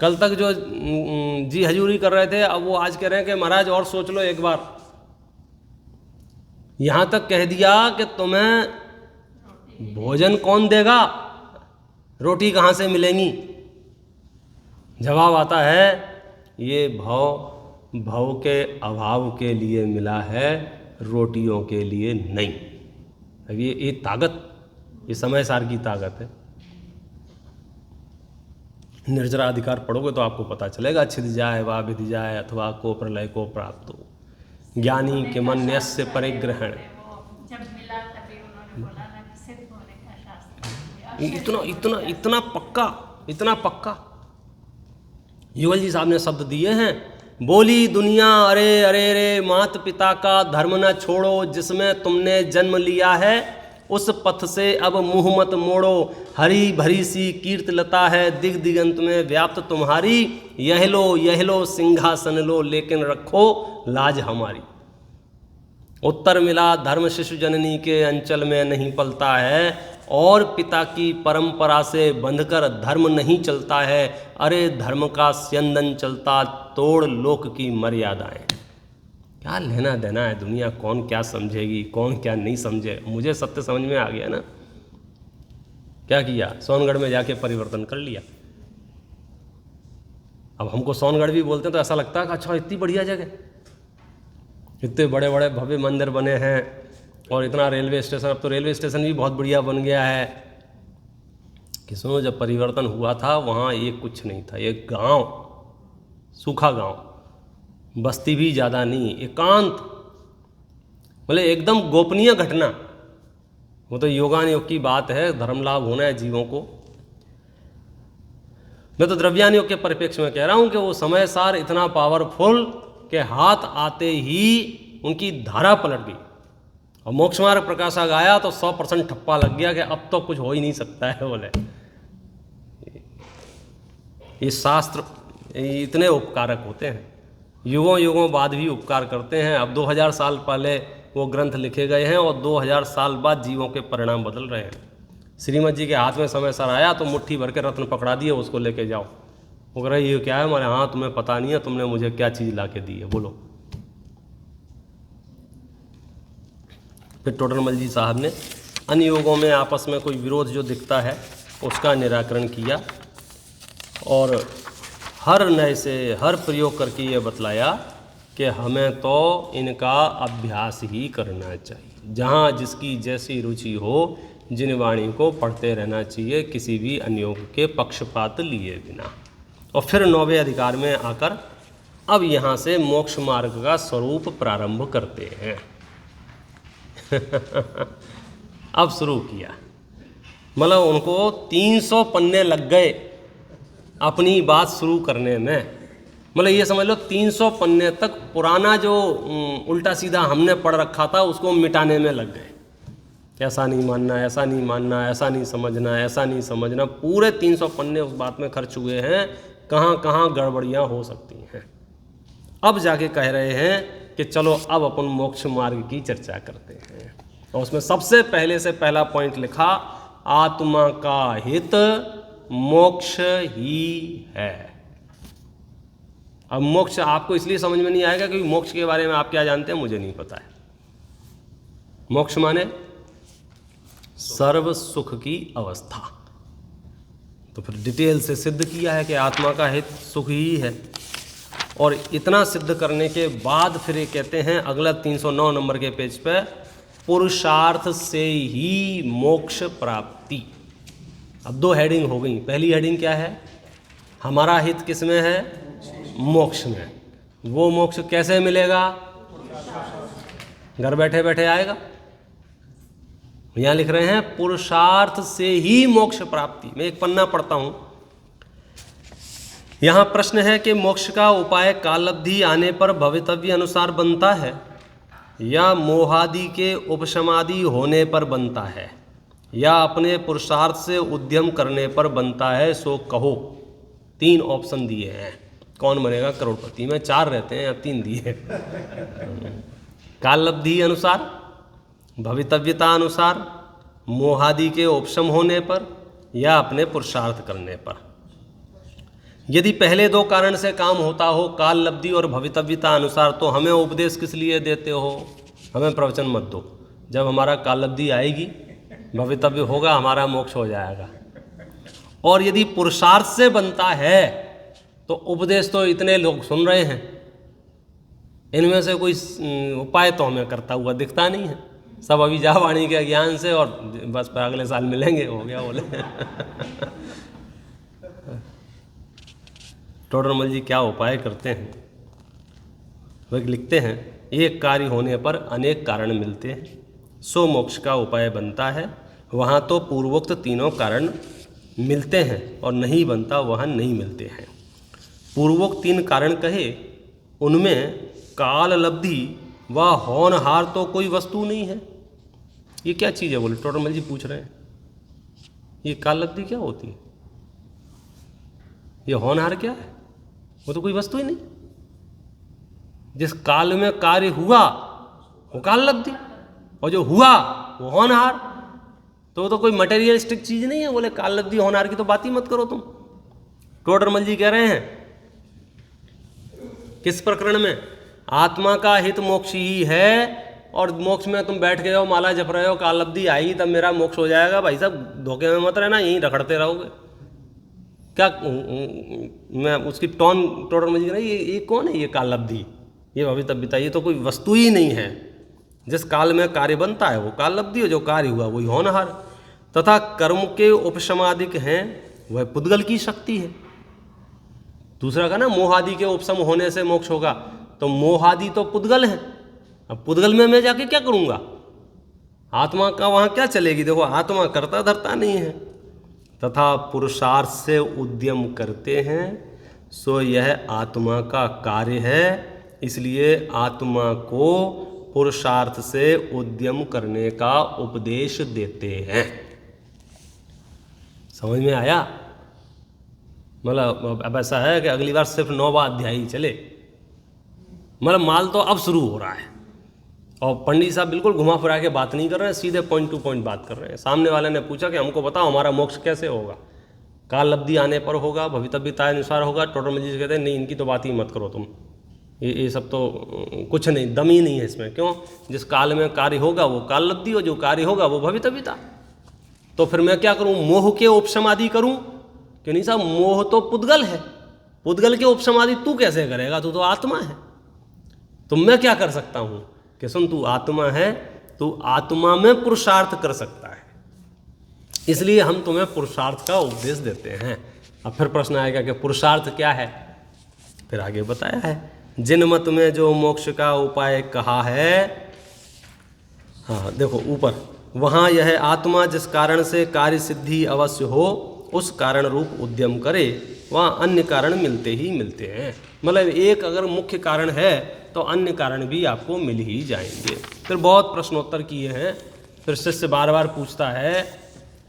कल तक जो जी हजूरी कर रहे थे अब वो आज कह रहे हैं कि महाराज और सोच लो एक बार। यहाँ तक कह दिया कि तुम्हें भोजन कौन देगा, रोटी कहाँ से मिलेंगी। जवाब आता है ये भव के अभाव के लिए मिला है, रोटियों के लिए नहीं। अब ये ताकत, ये समय सार की ताकत है। निर्जरा अधिकार पढ़ोगे तो आपको पता चलेगा। छिद जाए वा विधि जाए अथवा को प्रलय को प्राप्त हो, ज्ञानी के मन यस्य परिग्रहण। जब मिला तभी उन्होंने बोला ना कि सिद्ध होने का शास्त्र। इतना इतना इतना पक्का, इतना पक्का युगल जी साहब ने शब्द दिए हैं। बोली दुनिया अरे अरे रे, मात पिता का धर्म न छोड़ो, जिसमें तुमने जन्म लिया है उस पथ से अब मुँह मत मोड़ो। हरी भरी सी कीर्तलता है दिग दिगंत में व्याप्त तुम्हारी, यह लो सिंहासन लो, लेकिन रखो लाज हमारी। उत्तर मिला धर्म शिशु जननी के अंचल में नहीं पलता है, और पिता की परंपरा से बंधकर धर्म नहीं चलता है। अरे धर्म का स्यंदन चलता तोड़ लोक की मर्यादाएं। क्या लेना देना है दुनिया, कौन क्या समझेगी कौन क्या नहीं समझे। मुझे सत्य समझ में आ गया ना। क्या किया, सोनगढ़ में जाके परिवर्तन कर लिया। अब हमको सोनगढ़ भी बोलते हैं तो ऐसा लगता है कि अच्छा इतनी बढ़िया जगह, इतने बड़े बड़े भव्य मंदिर बने हैं, और इतना रेलवे स्टेशन, अब तो रेलवे स्टेशन भी बहुत बढ़िया बन गया है। कि सुनो, जब परिवर्तन हुआ था वहाँ ये कुछ नहीं था, एक गांव, सूखा गांव, बस्ती भी ज़्यादा नहीं, एकांत, मतलब एकदम गोपनीय घटना। वो तो योगानुयोग की बात है, धर्म लाभ होना है जीवों को। मैं तो द्रव्यानुयोग के परिप्रेक्ष्य में कह रहा हूँ कि वो समय सार इतना पावरफुल के हाथ आते ही उनकी धारा पलट गई, और मोक्ष मार्ग प्रकाशक आया तो 100% ठप्पा लग गया कि अब तो कुछ हो ही नहीं सकता है। बोले ये शास्त्र इतने उपकारक होते हैं, युगों युगों बाद भी उपकार करते हैं। अब 2000 साल पहले वो ग्रंथ लिखे गए हैं और 2000 साल बाद जीवों के परिणाम बदल रहे हैं। श्रीमद जी के हाथ में समय सर आया तो मुट्ठी भर के रत्न पकड़ा दिए, उसको लेके जाओ। वो कह रहे ये क्या है हमारे, हाँ तुम्हें पता नहीं है, तुमने मुझे क्या चीज़ ला के दी है, बोलो। फिर टोडरमल जी साहब ने अन्य योगों में आपस में कोई विरोध जो दिखता है उसका निराकरण किया, और हर नए से हर प्रयोग करके ये बतलाया कि हमें तो इनका अभ्यास ही करना चाहिए। जहाँ जिसकी जैसी रुचि हो, जिन वाणी को पढ़ते रहना चाहिए, किसी भी अन्योग के पक्षपात लिए बिना। और फिर 9वें अधिकार में आकर अब यहाँ से मोक्ष मार्ग का स्वरूप प्रारंभ करते हैं। अब शुरू किया, मतलब उनको 300 पन्ने लग गए अपनी बात शुरू करने में। मतलब ये समझ लो 300 पन्ने तक पुराना जो उल्टा सीधा हमने पढ़ रखा था उसको मिटाने में लग गए। ऐसा नहीं मानना, ऐसा नहीं मानना, ऐसा नहीं समझना, ऐसा नहीं समझना, पूरे 300 पन्ने उस बात में खर्च हुए हैं। कहाँ कहाँ गड़बड़ियाँ हो सकती हैं। अब जाके कह रहे हैं कि चलो अब अपन मोक्ष मार्ग की चर्चा करते हैं। और उसमें सबसे पहले से पहला पॉइंट लिखा, आत्मा का हित मोक्ष ही है। अब मोक्ष आपको इसलिए समझ में नहीं आएगा क्योंकि मोक्ष के बारे में आप क्या जानते हैं मुझे नहीं पता है। मोक्ष माने सर्व सुख की अवस्था। तो फिर डिटेल से सिद्ध किया है कि आत्मा का हित सुख ही है। और इतना सिद्ध करने के बाद फिर ये कहते हैं अगला 309 नंबर के पेज पे, पुरुषार्थ से ही मोक्ष प्राप्ति। अब 2 हेडिंग हो गई। पहली हेडिंग क्या है, हमारा हित किस में है, मोक्ष में। वो मोक्ष कैसे मिलेगा, घर बैठे बैठे आएगा। यहाँ लिख रहे हैं पुरुषार्थ से ही मोक्ष प्राप्ति। मैं एक पन्ना पढ़ता हूँ। यहाँ प्रश्न है कि मोक्ष का उपाय कालब्धि आने पर भवितव्य अनुसार बनता है या मोहादि के उपशमादि होने पर बनता है या अपने पुरुषार्थ से उद्यम करने पर बनता है, सो कहो। 3 ऑप्शन दिए हैं, कौन बनेगा करोड़पति में। 4 रहते हैं, अब 3 दिए। कालब्धि अनुसार, भवितव्यता अनुसार, मोहादि के उपशम होने पर या अपने पुरुषार्थ करने पर। यदि पहले 2 कारण से काम होता हो, काल लब्धि और भवितव्यता अनुसार, तो हमें उपदेश किस लिए देते हो। हमें प्रवचन मत दो। जब हमारा कालब्धि आएगी, भवितव्य होगा, हमारा मोक्ष हो जाएगा। और यदि पुरुषार्थ से बनता है तो उपदेश तो इतने लोग सुन रहे हैं, इनमें से कोई उपाय तो हमें करता हुआ दिखता नहीं है। सब अभी जा वाणी के ज्ञान से और बस पर अगले साल मिलेंगे, हो गया बोले। टोडरमल जी क्या उपाय करते हैं? वह लिखते हैं, एक कार्य होने पर अनेक कारण मिलते हैं, सो मोक्ष का उपाय बनता है। वहाँ तो पूर्वोक्त तीनों कारण मिलते हैं और नहीं बनता वहाँ नहीं मिलते हैं। पूर्वोक्त तीन कारण कहे, उनमें काल लब्धि व होनहार तो कोई वस्तु नहीं है। ये क्या चीज़ है बोले? टोडरमल जी पूछ रहे हैं, ये काल लब्धि क्या होती है? ये होनहार क्या है? वो तो कोई वस्तु ही नहीं। जिस काल में कार्य हुआ वो काल लब्धि, और जो हुआ वो होनहार। तो वो तो कोई मटेरियलिस्टिक चीज नहीं है। बोले काल लब्धि होनहार की तो बात ही मत करो तुम। टोडरमल जी कह रहे हैं किस प्रकरण में? आत्मा का हित मोक्ष ही है, और मोक्ष में तुम बैठ गए हो, माला जप रहे हो, काल लब्धि आएगी तब मेरा मोक्ष हो जाएगा। भाई साहब धोखे में मत रहना, यहीं रखड़ते रहोगे। क्या मैं उसकी टोन टोडरमल जी कह रहे हैं, ये कौन है? ये काल लब्धि, ये भवितव्यता, ये तो कोई वस्तु ही नहीं है। जिस काल में कार्य बनता है वो काल लब्धि है, जो कार्य हुआ वही होनहार। तथा कर्म के उपशमादिक हैं, वह पुद्गल की शक्ति है। दूसरा का ना मोहादि के उपशम होने से मोक्ष होगा, तो मोहादि तो पुद्गल है। अब पुद्गल में मैं जाके क्या करूँगा? आत्मा का वहाँ क्या चलेगी? देखो आत्मा करता धरता नहीं है। तथा पुरुषार्थ से उद्यम करते हैं, सो यह आत्मा का कार्य है। इसलिए आत्मा को पुरुषार्थ से उद्यम करने का उपदेश देते हैं। समझ में आया? मतलब अब ऐसा है कि अगली बार सिर्फ 9वां अध्याय ही चले। मतलब माल तो अब शुरू हो रहा है, और पंडित साहब बिल्कुल घुमा फिरा के बात नहीं कर रहे हैं, सीधे पॉइंट टू पॉइंट बात कर रहे हैं। सामने वाले ने पूछा कि हमको बताओ हमारा मोक्ष कैसे होगा? काल लब्धि आने पर होगा, भवितव्यता अनुसार होगा। टोडरमल जी कहते हैं नहीं, इनकी तो बात ही मत करो तुम, ये सब तो कुछ नहीं, दम ही नहीं है इसमें। क्यों? जिस काल में कार्य होगा वो काल लब्धि, और जो कार्य होगा वो भवितव्यता। तो फिर मैं क्या करूं? मोह के उपशमादि करूं? क्यों नहीं साहब, मोह तो पुद्गल है, पुद्गल के उपशमादि तू कैसे करेगा? तू तो आत्मा है। तो मैं क्या कर सकता हूं कि सुन, तू आत्मा है, तू आत्मा में पुरुषार्थ कर सकता है, इसलिए हम तुम्हें पुरुषार्थ का उपदेश देते हैं। अब फिर प्रश्न आएगा कि पुरुषार्थ क्या है? फिर आगे बताया है, जिन मत में जो मोक्ष का उपाय कहा है, हाँ देखो ऊपर, वहाँ यह आत्मा जिस कारण से कार्य सिद्धि अवश्य हो, उस कारण रूप उद्यम करे, वहाँ अन्य कारण मिलते ही मिलते हैं। मतलब एक अगर मुख्य कारण है तो अन्य कारण भी आपको मिल ही जाएंगे। फिर बहुत प्रश्नोत्तर किए हैं। फिर शिष्य बार बार पूछता है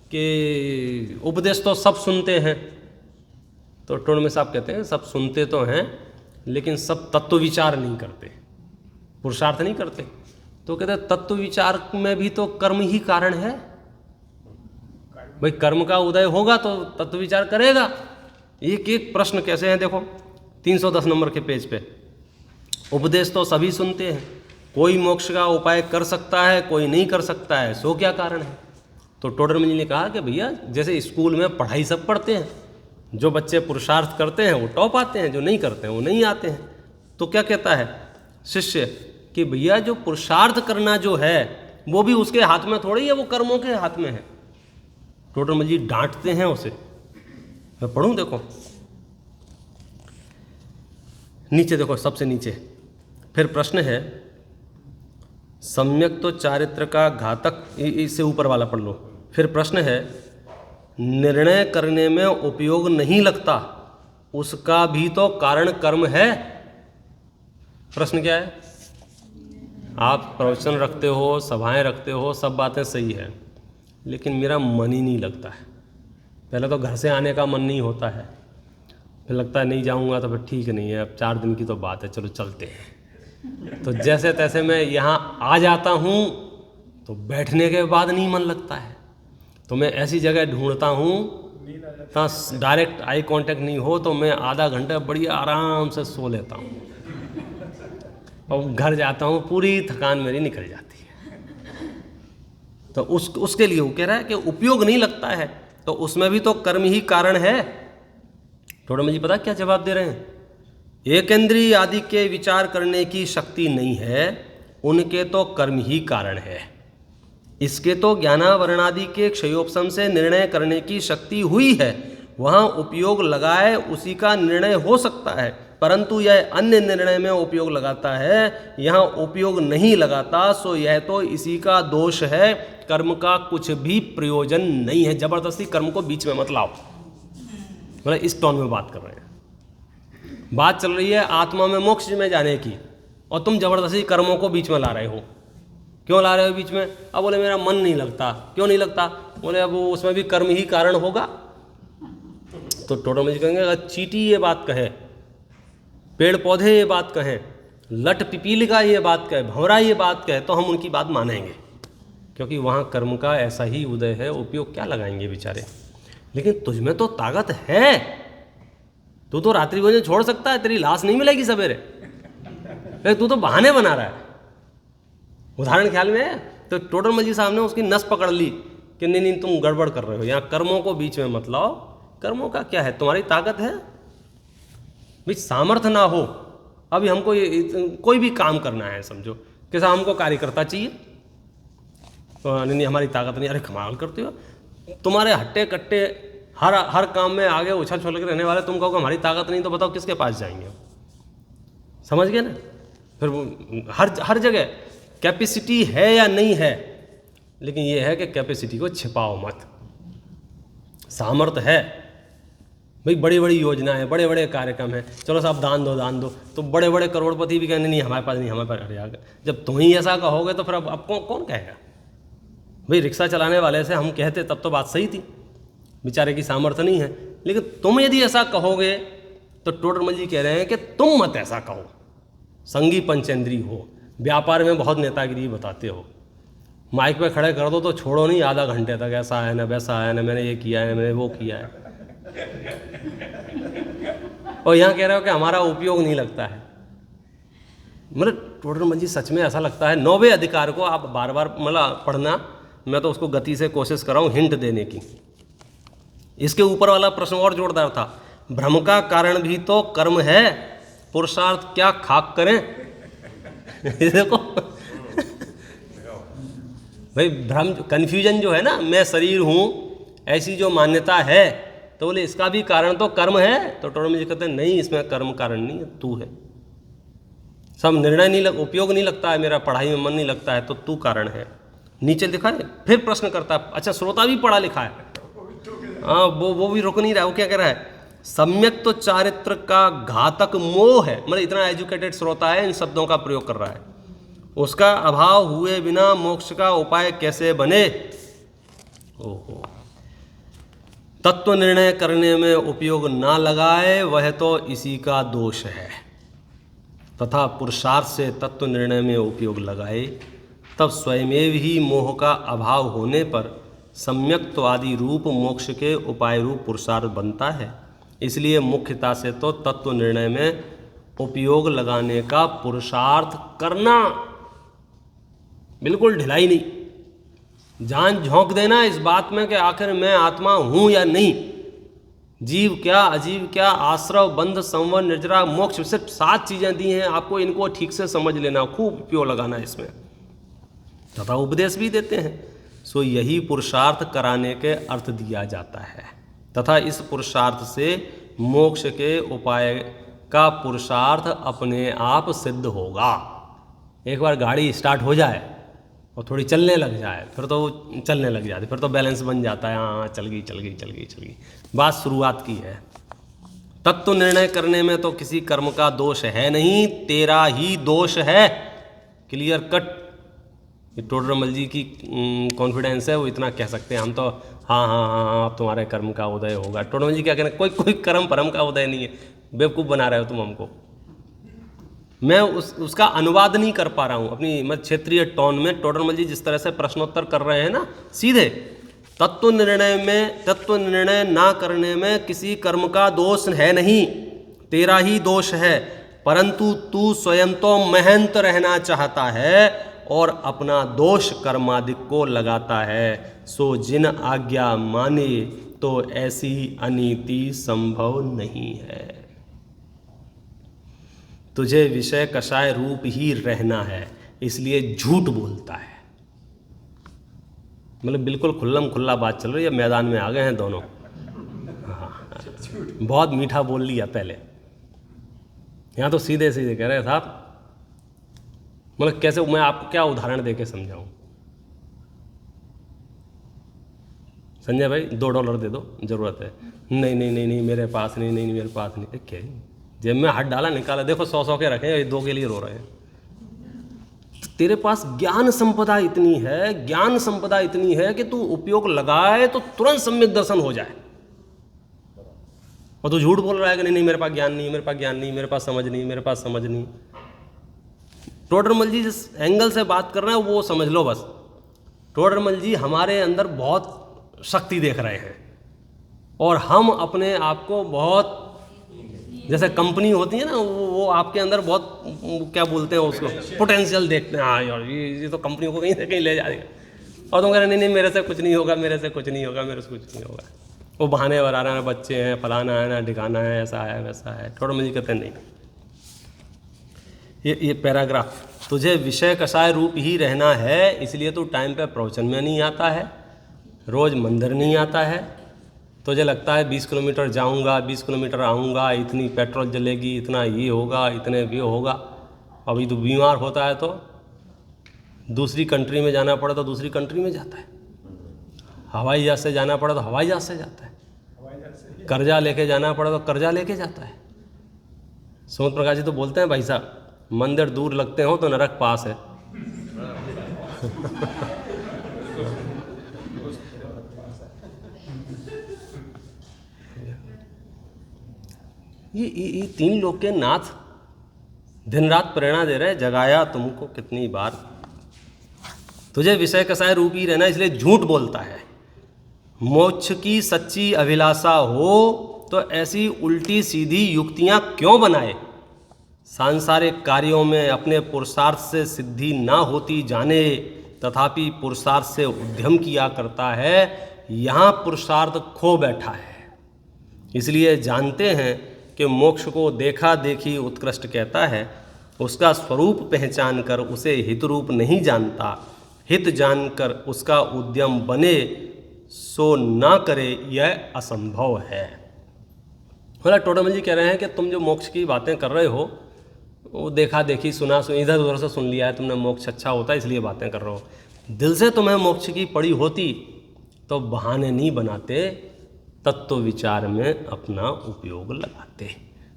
कि उपदेश तो सब सुनते हैं, तो टोडरमल साहब कहते हैं सब सुनते तो हैं, लेकिन सब तत्व विचार नहीं करते, पुरुषार्थ नहीं करते। तो कहते हैं तत्व विचार में भी तो कर्म ही कारण है। भाई कर्म का उदय होगा तो तत्व विचार करेगा। एक एक प्रश्न कैसे हैं देखो, 310 नंबर के पेज पे। उपदेश तो सभी सुनते हैं, कोई मोक्ष का उपाय कर सकता है, कोई नहीं कर सकता है, सो क्या कारण है? तो टोडरमल जी ने कहा कि भैया जैसे स्कूल में पढ़ाई सब पढ़ते हैं, जो बच्चे पुरुषार्थ करते हैं वो टॉप आते हैं, जो नहीं करते हैं वो नहीं आते हैं। तो क्या कहता है शिष्य कि भैया जो पुरुषार्थ करना जो है वो भी उसके हाथ में थोड़ी है, वो कर्मों के हाथ में है। टोडरमल जी डांटते हैं उसे। मैं पढ़ूं, देखो नीचे देखो, सबसे नीचे फिर प्रश्न है, सम्यक तो चारित्र का घातक, इससे ऊपर वाला पढ़ लो। फिर प्रश्न है, निर्णय करने में उपयोग नहीं लगता, उसका भी तो कारण कर्म है। प्रश्न क्या है? आप प्रवचन रखते हो, सभाएं रखते हो, सब बातें सही है, लेकिन मेरा मन ही नहीं लगता है। पहले तो घर से आने का मन नहीं होता है, फिर लगता है नहीं जाऊंगा तो फिर ठीक नहीं है, अब 4 दिन की तो बात है, चलो चलते हैं। तो जैसे तैसे मैं यहाँ आ जाता हूँ तो बैठने के बाद नहीं मन लगता है, तो मैं ऐसी जगह ढूंढता हूँ जहाँ डायरेक्ट आई कांटेक्ट नहीं हो, तो मैं आधा घंटा बढ़िया आराम से सो लेता हूँ। और घर जाता हूँ पूरी थकान मेरी निकल जाती है। तो उसके लिए वो कह रहा है कि उपयोग नहीं लगता है, तो उसमें भी तो कर्म ही कारण है। टोडरमल जी पता क्या जवाब दे रहे हैं? एकेंद्रीय आदि के विचार करने की शक्ति नहीं है, उनके तो कर्म ही कारण है। इसके तो ज्ञानावरणादि के क्षयोपशम से निर्णय करने की शक्ति हुई है, वहाँ उपयोग लगाए उसी का निर्णय हो सकता है, परंतु यह अन्य निर्णय में उपयोग लगाता है, यहाँ उपयोग नहीं लगाता, सो यह तो इसी का दोष है। कर्म का कुछ भी प्रयोजन नहीं है। जबरदस्ती कर्म को बीच में मत लाओ। मतलब इस टोन में बात कर रहे हैं। बात चल रही है आत्मा में मोक्ष में जाने की, और तुम जबरदस्ती कर्मों को बीच में ला रहे हो। क्यों ला रहे हो बीच में? अब बोले मेरा मन नहीं लगता। क्यों नहीं लगता? बोले अब उसमें भी कर्म ही कारण होगा। तो टोडरमल जी कहेंगे अगर चींटी ये बात कहे, पेड़ पौधे ये बात कहें, लट पिपीलिका ये बात कहे, भंवरा ये बात कहे, तो हम उनकी बात मानेंगे, क्योंकि वहाँ कर्म का ऐसा ही उदय है। उपयोग क्या लगाएंगे बेचारे? लेकिन तुझमें तो ताकत है, तू तो रात्रि भोजन छोड़ सकता है, तेरी लाश नहीं मिलेगी सवेरे। तू तो बहाने बना रहा है। उदाहरण ख्याल में है? तो टोडरमल जी साहब ने उसकी नस पकड़ ली कि नहीं नहीं तुम गड़बड़ कर रहे हो, यहाँ कर्मों को बीच में मत लाओ। कर्मों का क्या है? तुम्हारी ताकत है भाई, सामर्थ्य ना हो। अभी हमको कोई भी काम करना है, समझो कि साहब हमको कार्यकर्ता चाहिए, तो नहीं हमारी ताकत नहीं। अरे कमाल करते हो, तुम्हारे हट्टे कट्टे हर काम में आगे उछल छुल के रहने वाले, तुम कहोगे हमारी ताकत नहीं, तो बताओ किसके पास जाएंगे? समझ गए ना? फिर हर जगह कैपेसिटी है या नहीं है, लेकिन ये है कि कैपेसिटी को छिपाओ मत। सामर्थ्य है भाई, बड़ी बड़ी योजनाएं, बड़े बड़े कार्यक्रम हैं, चलो साहब दान दो, तो बड़े बड़े करोड़पति भी कहने नहीं हमारे पास नहीं, हमारे पास। अरे यार जब तुम ही ऐसा कहोगे तो फिर अब कौन कहेगा? भाई रिक्शा चलाने वाले से हम कहते तब तो बात सही थी, बेचारे की सामर्थ्य नहीं है। लेकिन तुम यदि ऐसा कहोगे तो टोडरमल जी कह रहे हैं कि तुम मत ऐसा कहो। संगी पंचेंद्री हो, व्यापार में बहुत नेतागिरी बताते हो, माइक पे खड़े कर दो तो छोड़ो नहीं आधा घंटे तक, ऐसा है ना वैसा है ना, मैंने ये किया है, मैंने वो किया है, और यहाँ कह रहे हो कि हमारा उपयोग नहीं लगता है। मतलब टोडरमल जी सच में ऐसा लगता है। 9वें अधिकार को आप बार बार मतलब पढ़ना, मैं तो उसको गति से कोशिश कर रहा हूँ हिंट देने की। इसके ऊपर वाला प्रश्न और जोरदार था, भ्रम का कारण भी तो कर्म है, पुरुषार्थ क्या खाक करें। देखो भाई भ्रम, कन्फ्यूजन जो है ना, मैं शरीर हूँ ऐसी जो मान्यता है, तो बोले इसका भी कारण तो कर्म है। तो टोडरमल जी कहते हैं नहीं, इसमें कर्म कारण नहीं है, तू है। सब निर्णय नहीं उपयोग नहीं लगता है, मेरा पढ़ाई में मन नहीं लगता है, तो तू कारण है। नीचे लिखा है, फिर प्रश्न करता है, अच्छा श्रोता भी पढ़ा लिखा है, हाँ वो भी रुक नहीं रहा। वो क्या कह रहा है? सम्यक तो चारित्र का घातक मोह है। मतलब इतना एजुकेटेड श्रोता है, इन शब्दों का प्रयोग कर रहा है। उसका अभाव हुए बिना मोक्ष का उपाय कैसे बने? ओहो, तत्व निर्णय करने में उपयोग ना लगाए वह तो इसी का दोष है, तथा पुरुषार्थ से तत्व निर्णय में उपयोग लगाए तब स्वयमेव ही मोह का अभाव होने पर सम्यक्त्व आदि रूप मोक्ष के उपाय रूप पुरुषार्थ बनता है। इसलिए मुख्यता से तो तत्व निर्णय में उपयोग लगाने का पुरुषार्थ करना, बिल्कुल ढिलाई नहीं, जान झोंक देना इस बात में कि आखिर मैं आत्मा हूँ या नहीं, जीव क्या अजीव क्या, आश्रव बंध संवर निर्जरा मोक्ष, सिर्फ 7 चीज़ें दी हैं आपको, इनको ठीक से समझ लेना, खूब उपयोग लगाना इसमें, तथा उपदेश भी देते हैं। सो यही पुरुषार्थ कराने के अर्थ दिया जाता है, तथा इस पुरुषार्थ से मोक्ष के उपाय का पुरुषार्थ अपने आप सिद्ध होगा। एक बार गाड़ी स्टार्ट हो जाए और थोड़ी चलने लग जाए, फिर तो चलने लग जाती, फिर तो बैलेंस बन जाता है, हाँ चल गई। बात शुरुआत की है। तत्व निर्णय करने में तो किसी कर्म का दोष है नहीं, तेरा ही दोष है। Clear cut. टोडरमल जी की कॉन्फिडेंस है, वो इतना कह सकते हैं, हम तो हाँ तुम्हारे कर्म का उदय होगा। टोडरमल जी क्या कहना, कोई कर्म परम का उदय नहीं है, बेवकूफ़ बना रहे हो तुम हमको। मैं उसका अनुवाद नहीं कर पा रहा हूँ अपनी मैं क्षेत्रीय टोन में। टोडरमल जी जिस तरह से प्रश्नोत्तर कर रहे हैं ना सीधे, तत्व निर्णय ना करने में किसी कर्म का दोष है नहीं, तेरा ही दोष है, परंतु तू स्वयं तो महंत रहना चाहता है और अपना दोष कर्मादिक को लगाता है, सो जिन आज्ञा माने तो ऐसी अनीति संभव नहीं है। तुझे विषय कषाय रूप ही रहना है, इसलिए झूठ बोलता है। मतलब बिल्कुल खुल्लम खुल्ला बात चल रही है, मैदान में आ गए हैं दोनों। हाँ, बहुत मीठा बोल लिया पहले, यहाँ तो सीधे सीधे कह रहे साहब। मतलब कैसे, मैं आपको क्या उदाहरण देके समझाऊं? संजय भाई $2 दे दो, ज़रूरत है। नहीं नहीं नहीं नहीं मेरे पास नहीं, नहीं मेरे पास नहीं। क्या जेब में हाथ डाला, निकाला, देखो 100 के रखे हैं, ये 2 के लिए रो रहे हैं। तेरे पास ज्ञान संपदा इतनी है, ज्ञान संपदा इतनी है कि तू उपयोग लगाए तो तुरंत सम्यक दर्शन हो जाए, और तू झूठ बोल रहा है कि नहीं नहीं मेरे पास ज्ञान नहीं, मेरे पास ज्ञान नहीं, मेरे पास समझ नहीं, मेरे पास समझ नहीं। टोडरमल जी जिस एंगल से बात कर रहे हैं वो समझ लो बस। टोडरमल जी हमारे अंदर बहुत शक्ति देख रहे हैं, और हम अपने आप को बहुत, जैसे कंपनी होती है ना, वो आपके अंदर बहुत, क्या बोलते हैं उसको, पोटेंशियल देखते हैं। हाँ यार ये तो कंपनी को कहीं से कहीं ले जाएगा, और तुम कह रहे नहीं नहीं मेरे से कुछ नहीं होगा, मेरे से कुछ नहीं होगा, मेरे से कुछ नहीं होगा। वो बहाने बना रहे हैं, बच्चे हैं, फलाना है ना, ठिकाना है, ऐसा है वैसा है। टोडरमल जी कहते हैं नहीं, ये पैराग्राफ, तुझे विषय कषाय रूप ही रहना है, इसलिए तू टाइम पे प्रवचन में नहीं आता है, रोज़ मंदिर नहीं आता है। तुझे लगता है 20 किलोमीटर जाऊंगा, 20 किलोमीटर आऊँगा, इतनी पेट्रोल जलेगी, इतना ये होगा, इतने ये होगा। अभी तो बीमार होता है तो दूसरी कंट्री में जाना पड़ा तो दूसरी कंट्री में जाता है, हवाई जहाज से जाना पड़ा तो हवाई जहाज से जाता है, कर्जा लेके जाना पड़ा तो कर्जा लेके जाता है। सोम प्रकाश जी तो बोलते हैं भाई साहब, मंदिर दूर लगते हो तो नरक पास है। ये 3 लोग के नाथ दिन रात प्रेरणा दे रहे हैं, जगाया तुमको कितनी बार। तुझे विषय कषाय रूप ही रहना, इसलिए झूठ बोलता है। मोक्ष की सच्ची अभिलाषा हो तो ऐसी उल्टी सीधी युक्तियां क्यों बनाए। सांसारिक कार्यों में अपने पुरुषार्थ से सिद्धि ना होती जाने, तथापि पुरुषार्थ से उद्यम किया करता है। यहाँ पुरुषार्थ खो बैठा है, इसलिए जानते हैं कि मोक्ष को देखा देखी उत्कृष्ट कहता है। उसका स्वरूप पहचान कर उसे हित रूप नहीं जानता, हित जानकर उसका उद्यम बने सो ना करे, यह असंभव है। मतलब टोडरमल जी कह रहे हैं कि तुम जो मोक्ष की बातें कर रहे हो वो देखा देखी सुना इधर उधर से सुन लिया है तुमने, मोक्ष अच्छा होता है इसलिए बातें कर रहे हो। दिल से तुम्हें मोक्ष की पड़ी होती तो बहाने नहीं बनाते, तत्व विचार में अपना उपयोग लगाते,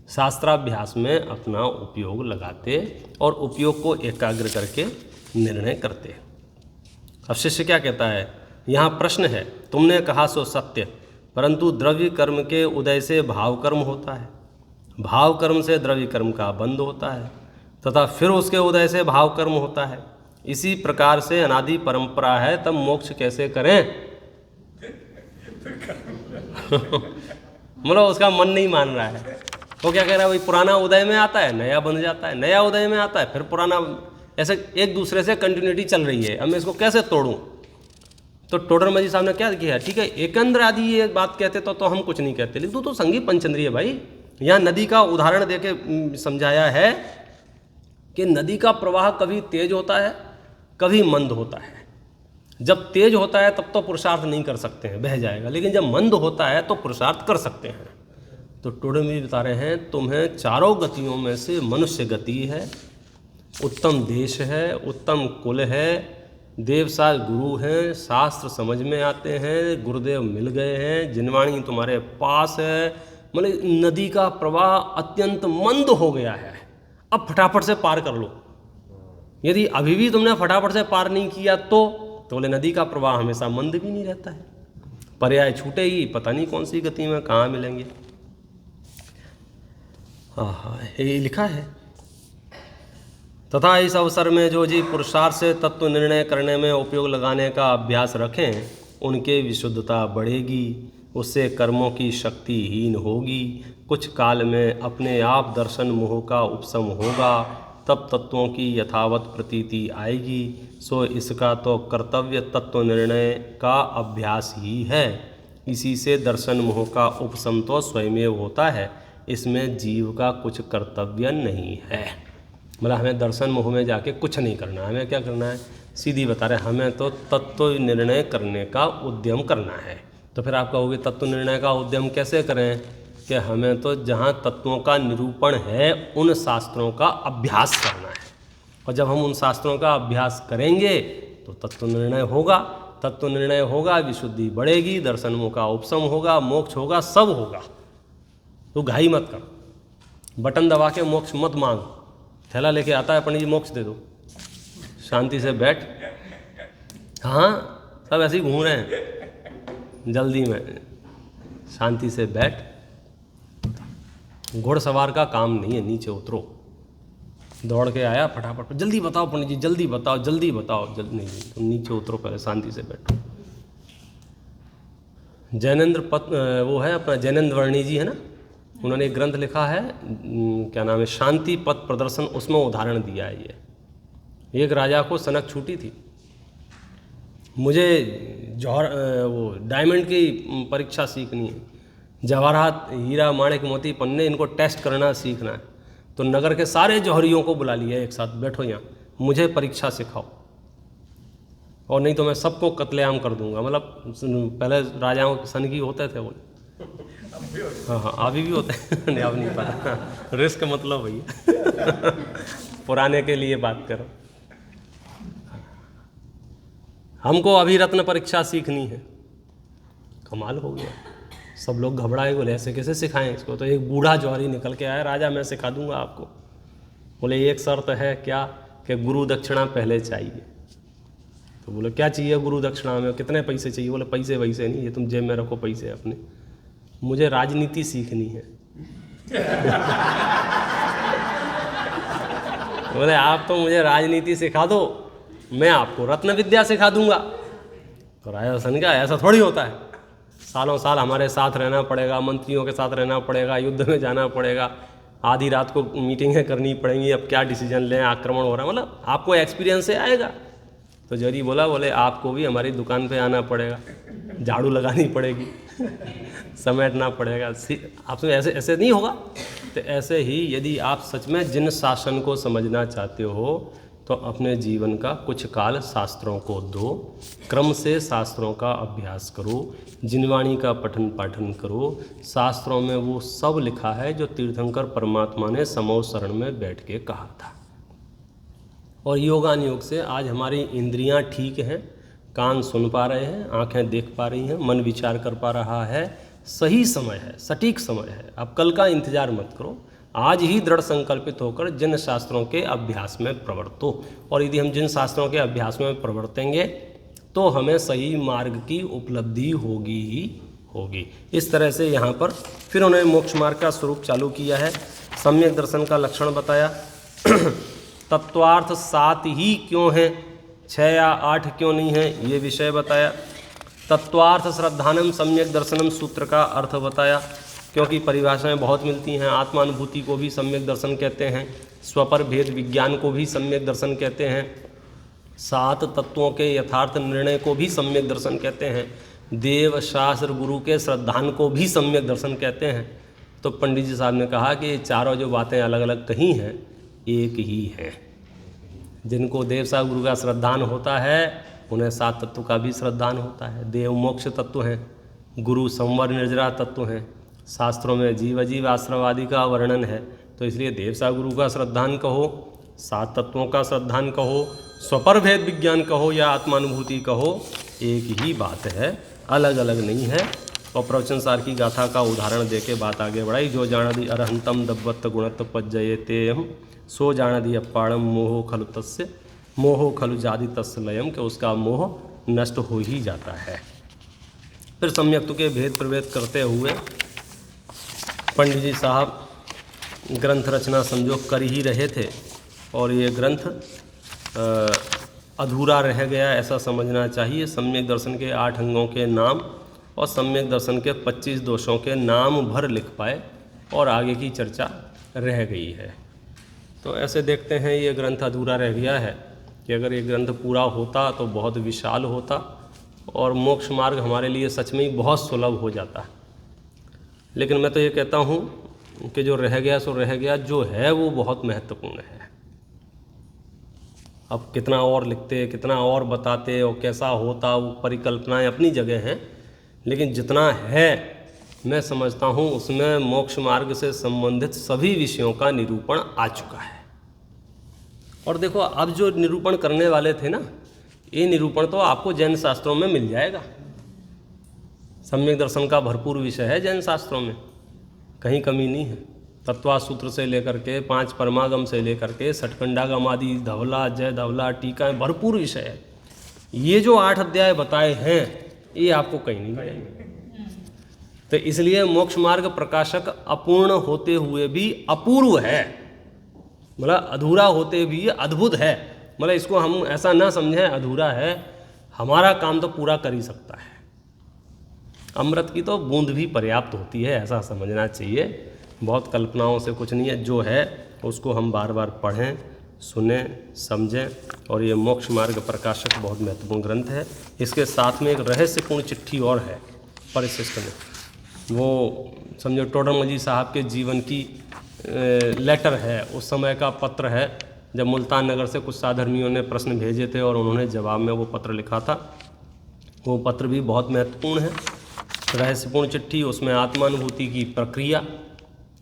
शास्त्राभ्यास में अपना उपयोग लगाते और उपयोग को एकाग्र करके निर्णय करते। अब शिष्य क्या कहता है, यहाँ प्रश्न है, तुमने कहा सो सत्य, परंतु द्रव्य कर्म के उदय से भाव कर्म होता है, भाव कर्म से द्रव्य कर्म का बंध होता है, तथा फिर उसके उदय से भाव कर्म होता है। इसी प्रकार से अनादि परंपरा है, तब मोक्ष कैसे करें। मतलब उसका मन नहीं मान रहा है, वो क्या कह रहा है, भाई पुराना उदय में आता है, नया बन जाता है, नया उदय में आता है, फिर पुराना, ऐसे एक दूसरे से कंटिन्यूटी चल रही है। अब मैं इसको कैसे तोड़ूं। तो टोडरमल जी साहब ने क्या किया, ठीक है एकंद्र आदि ये बात कहते तो हम कुछ नहीं कहते, लेकिन तो संगी पंचेंद्रिय भाई। यहाँ नदी का उदाहरण देके समझाया है कि नदी का प्रवाह कभी तेज होता है, कभी मंद होता है। जब तेज होता है तब तो पुरुषार्थ नहीं कर सकते हैं, बह जाएगा, लेकिन जब मंद होता है तो पुरुषार्थ कर सकते हैं। तो टोडरमल जी बता रहे हैं, तुम्हें चारों गतियों में से मनुष्य गति है, उत्तम देश है, उत्तम कुल है, देवसाज गुरु हैं, शास्त्र समझ में आते हैं, गुरुदेव मिल गए हैं, जिनवाणी तुम्हारे पास है। मतलब नदी का प्रवाह अत्यंत मंद हो गया है, अब फटाफट से पार कर लो। यदि अभी भी तुमने फटाफट से पार नहीं किया तो बोले नदी का प्रवाह हमेशा मंद भी नहीं रहता है, पर्याय छूटे ही, पता नहीं कौन सी गति में कहाँ मिलेंगे। हाँ ये लिखा है, तथा इस अवसर में जो जी पुरुषार्थ से तत्व निर्णय करने में उपयोग लगाने का अभ्यास रखें, उनके विशुद्धता बढ़ेगी, उससे कर्मों की शक्ति हीन होगी। कुछ काल में अपने आप दर्शन मोह का उपशम होगा, तब तत्वों की यथावत प्रतीति आएगी। सो इसका तो कर्तव्य तत्व निर्णय का अभ्यास ही है। इसी से दर्शन मोह का उपशम तो स्वयमेव होता है, इसमें जीव का कुछ कर्तव्य नहीं है। मतलब हमें दर्शन मोह में जाके कुछ नहीं करना, हमें क्या करना है, सीधी बता रहे, हमें तो तत्व निर्णय करने का उद्यम करना है। तो फिर आप कहोगे तत्व निर्णय का उद्यम कैसे करें, कि हमें तो जहाँ तत्वों का निरूपण है उन शास्त्रों का अभ्यास करना है, और जब हम उन शास्त्रों का अभ्यास करेंगे तो तत्व निर्णय होगा। तत्व निर्णय होगा, विशुद्धि बढ़ेगी, दर्शन मोह का उपशम होगा, मोक्ष होगा, सब होगा। तो घाई मत कर, बटन दबा के मोक्ष मत मांग। थैला लेके आता है पंडित जी मोक्ष दे दो, शांति से बैठ। हाँ, सब ऐसे ही घूम रहे हैं जल्दी में, शांति से बैठ। घुड़सवार का काम नहीं है, नीचे उतरो। दौड़ के आया फटाफट, जल्दी बताओ पंडित जी, जल्दी बताओ, जल्दी बताओ, जल्दी नहीं, तुम नीचे उतरो, पहले शांति से बैठो। जैनेंद्र वो है अपना जैनेंद्र वर्णी जी है ना, उन्होंने एक ग्रंथ लिखा है, क्या नाम है, शांति पथ प्रदर्शन, उसमें उदाहरण दिया है ये। एक राजा को सनक छूटी थी, मुझे वो डायमंड की परीक्षा सीखनी है, जवाहरात, हीरा, माणिक, मोती, पन्ने, इनको टेस्ट करना सीखना है। तो नगर के सारे जौहरियों को बुला लिया एक साथ, बैठो यहाँ, मुझे परीक्षा सिखाओ, और नहीं तो मैं सबको कत्लेआम कर दूंगा। मतलब पहले राजाओं के सनकी होते थे वो, हाँ, अभी भी होते हैं नहीं, अब नहीं पता, रिस्क मतलब भैया पुराने के लिए बात करो। हमको अभी रत्न परीक्षा सीखनी है। कमाल हो गया, सब लोग घबराए, बोले ऐसे कैसे सिखाएं इसको। तो एक बूढ़ा जौहरी निकल के आया, राजा मैं सिखा दूंगा आपको। बोले एक शर्त है, क्या, कि गुरु दक्षिणा पहले चाहिए। तो बोले क्या चाहिए गुरु दक्षिणा में, कितने पैसे चाहिए। बोले पैसे वैसे नहीं, ये तुम जेब में रखो पैसे अपने, मुझे राजनीति सीखनी है बोले आप तो मुझे राजनीति सिखा दो, मैं आपको रत्न विद्या सिखा दूंगा। तो राजा सन का ऐसा थोड़ी होता है, सालों साल हमारे साथ रहना पड़ेगा, मंत्रियों के साथ रहना पड़ेगा, युद्ध में जाना पड़ेगा, आधी रात को मीटिंगें करनी पड़ेंगी, अब क्या डिसीजन लें, आक्रमण हो रहा है, मतलब आपको एक्सपीरियंस से आएगा। तो जरी बोले आपको भी हमारी दुकान पे आना पड़ेगा, झाड़ू लगानी पड़ेगी समेटना पड़ेगा। आपसे ऐसे नहीं होगा। तो ऐसे ही यदि आप सच में जिन शासन को समझना चाहते हो तो अपने जीवन का कुछ काल शास्त्रों को दो, क्रम से शास्त्रों का अभ्यास करो, जिनवाणी का पठन पाठन करो। शास्त्रों में वो सब लिखा है जो तीर्थंकर परमात्मा ने समो शरण में बैठ के कहा था। और योगानुयोग से आज हमारी इंद्रियां ठीक हैं, कान सुन पा रहे हैं, आंखें देख पा रही हैं, मन विचार कर पा रहा है। सही समय है, सटीक समय है। अब कल का इंतजार मत करो, आज ही दृढ़ संकल्पित होकर जिन शास्त्रों के अभ्यास में प्रवर्तो। और यदि हम जिन शास्त्रों के अभ्यास में प्रवर्तेंगे तो हमें सही मार्ग की उपलब्धि होगी ही होगी। इस तरह से यहाँ पर फिर उन्होंने मोक्ष मार्ग का स्वरूप चालू किया है, सम्यक दर्शन का लक्षण बताया तत्वार्थ 7 ही क्यों हैं, 6 या 8 क्यों नहीं है, ये विषय बताया। तत्वार्थ श्रद्धानम सम्यक दर्शनम सूत्र का अर्थ बताया, क्योंकि परिभाषाएं बहुत मिलती हैं। आत्मानुभूति को भी सम्यक दर्शन कहते हैं, स्वपर भेद विज्ञान को भी सम्यक दर्शन कहते हैं, 7 तत्वों के यथार्थ निर्णय को भी सम्यक दर्शन कहते हैं, देव शास्त्र गुरु के श्रद्धान को भी सम्यक दर्शन कहते हैं। तो पंडित जी साहब ने कहा कि ये चारों जो बातें अलग अलग कही हैं एक ही हैं। जिनको देव शास्त्र गुरु का श्रद्धान होता है उन्हें 7 तत्व का भी श्रद्धान होता है। देव मोक्ष तत्व हैं, गुरु संवर निर्जरा तत्व हैं, शास्त्रों में जीव अजीव आश्रम आदि का वर्णन है। तो इसलिए देव शास्त्र गुरु का श्रद्धान कहो, 7 तत्वों का श्रद्धान कहो, स्वपर भेद विज्ञान कहो या आत्मानुभूति कहो, एक ही बात है, अलग अलग नहीं है। और प्रवचन सार की गाथा का उदाहरण देके बात आगे बढ़ाई। जो जानादि अरहंतम दब्बत गुणत पज्जयते हम सो जानादि अपाड़म मोहो खलु तस्य मोहो खलु जाति तस्य लयम, के उसका मोह नष्ट हो ही जाता है। फिर सम्यक्तु के भेद प्रभेद करते हुए पंडित जी साहब ग्रंथ रचना समझो कर ही रहे थे, और ये ग्रंथ अधूरा रह गया ऐसा समझना चाहिए। सम्यक दर्शन के 8 अंगों के नाम और सम्यक दर्शन के 25 दोषों के नाम भर लिख पाए और आगे की चर्चा रह गई है। तो ऐसे देखते हैं ये ग्रंथ अधूरा रह गया है कि अगर ये ग्रंथ पूरा होता तो बहुत विशाल होता और मोक्ष मार्ग हमारे लिए सच में ही बहुत सुलभ हो जाता। लेकिन मैं तो ये कहता हूँ कि जो रह गया सो रह गया, जो है वो बहुत महत्वपूर्ण है। अब कितना और लिखते, कितना और बताते और कैसा होता, वो परिकल्पनाएं अपनी जगह हैं, लेकिन जितना है मैं समझता हूँ उसमें मोक्ष मार्ग से संबंधित सभी विषयों का निरूपण आ चुका है। और देखो, अब जो निरूपण करने वाले थे ना, ये निरूपण तो आपको जैन शास्त्रों में मिल जाएगा। सम्यक दर्शन का भरपूर विषय है जैन शास्त्रों में, कहीं कमी नहीं है। तत्वा सूत्र से लेकर के 5 परमागम से लेकर के षटकंडागम आदि, धवला, जय धवला, टीका, भरपूर विषय है। ये जो 8 अध्याय बताए हैं ये आपको कहीं नहीं मिलेंगे। तो इसलिए मोक्ष मार्ग प्रकाशक अपूर्ण होते हुए भी अपूर्व है, मतलब अधूरा होते भी अद्भुत है। मतलब इसको हम ऐसा ना समझें अधूरा है, हमारा काम तो पूरा कर ही सकता है। अमृत की तो बूंद भी पर्याप्त होती है, ऐसा समझना चाहिए। बहुत कल्पनाओं से कुछ नहीं है, जो है उसको हम बार बार पढ़ें, सुने, समझें। और ये मोक्ष मार्ग प्रकाशक बहुत महत्वपूर्ण ग्रंथ है। इसके साथ में एक रहस्यपूर्ण चिट्ठी और है परिशिष्ट में, वो समझो टोडरमल जी साहब के जीवन की लेटर है, उस समय का पत्र है, जब मुल्तान नगर से कुछ साधर्मियों ने प्रश्न भेजे थे और उन्होंने जवाब में वो पत्र लिखा था। वो पत्र भी बहुत महत्वपूर्ण है, रहस्यपूर्ण चिट्ठी। उसमें आत्मानुभूति की प्रक्रिया,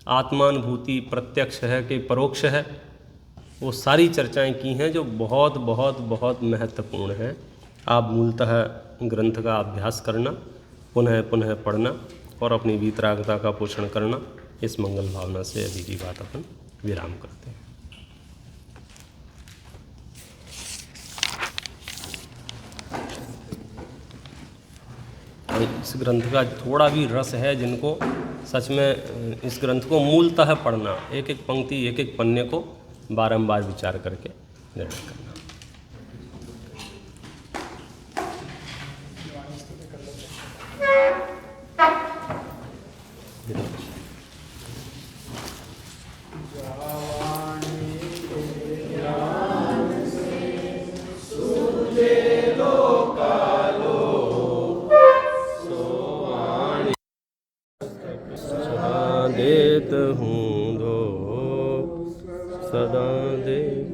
आत्मानुभूति प्रत्यक्ष है कि परोक्ष है, वो सारी चर्चाएं की हैं जो बहुत बहुत बहुत महत्वपूर्ण है। आप मूलतः ग्रंथ का अभ्यास करना, पुनः पुनः पढ़ना और अपनी वीतरागता का पोषण करना, इस मंगल भावना से अभी की बात अपन विराम करते हैं। इस ग्रंथ का थोड़ा भी रस है, जिनको सच में इस ग्रंथ को मूलतः पढ़ना, एक एक पंक्ति, एक एक पन्ने को बारंबार विचार करके निर्णय करना। देत हूँ दो सदा देख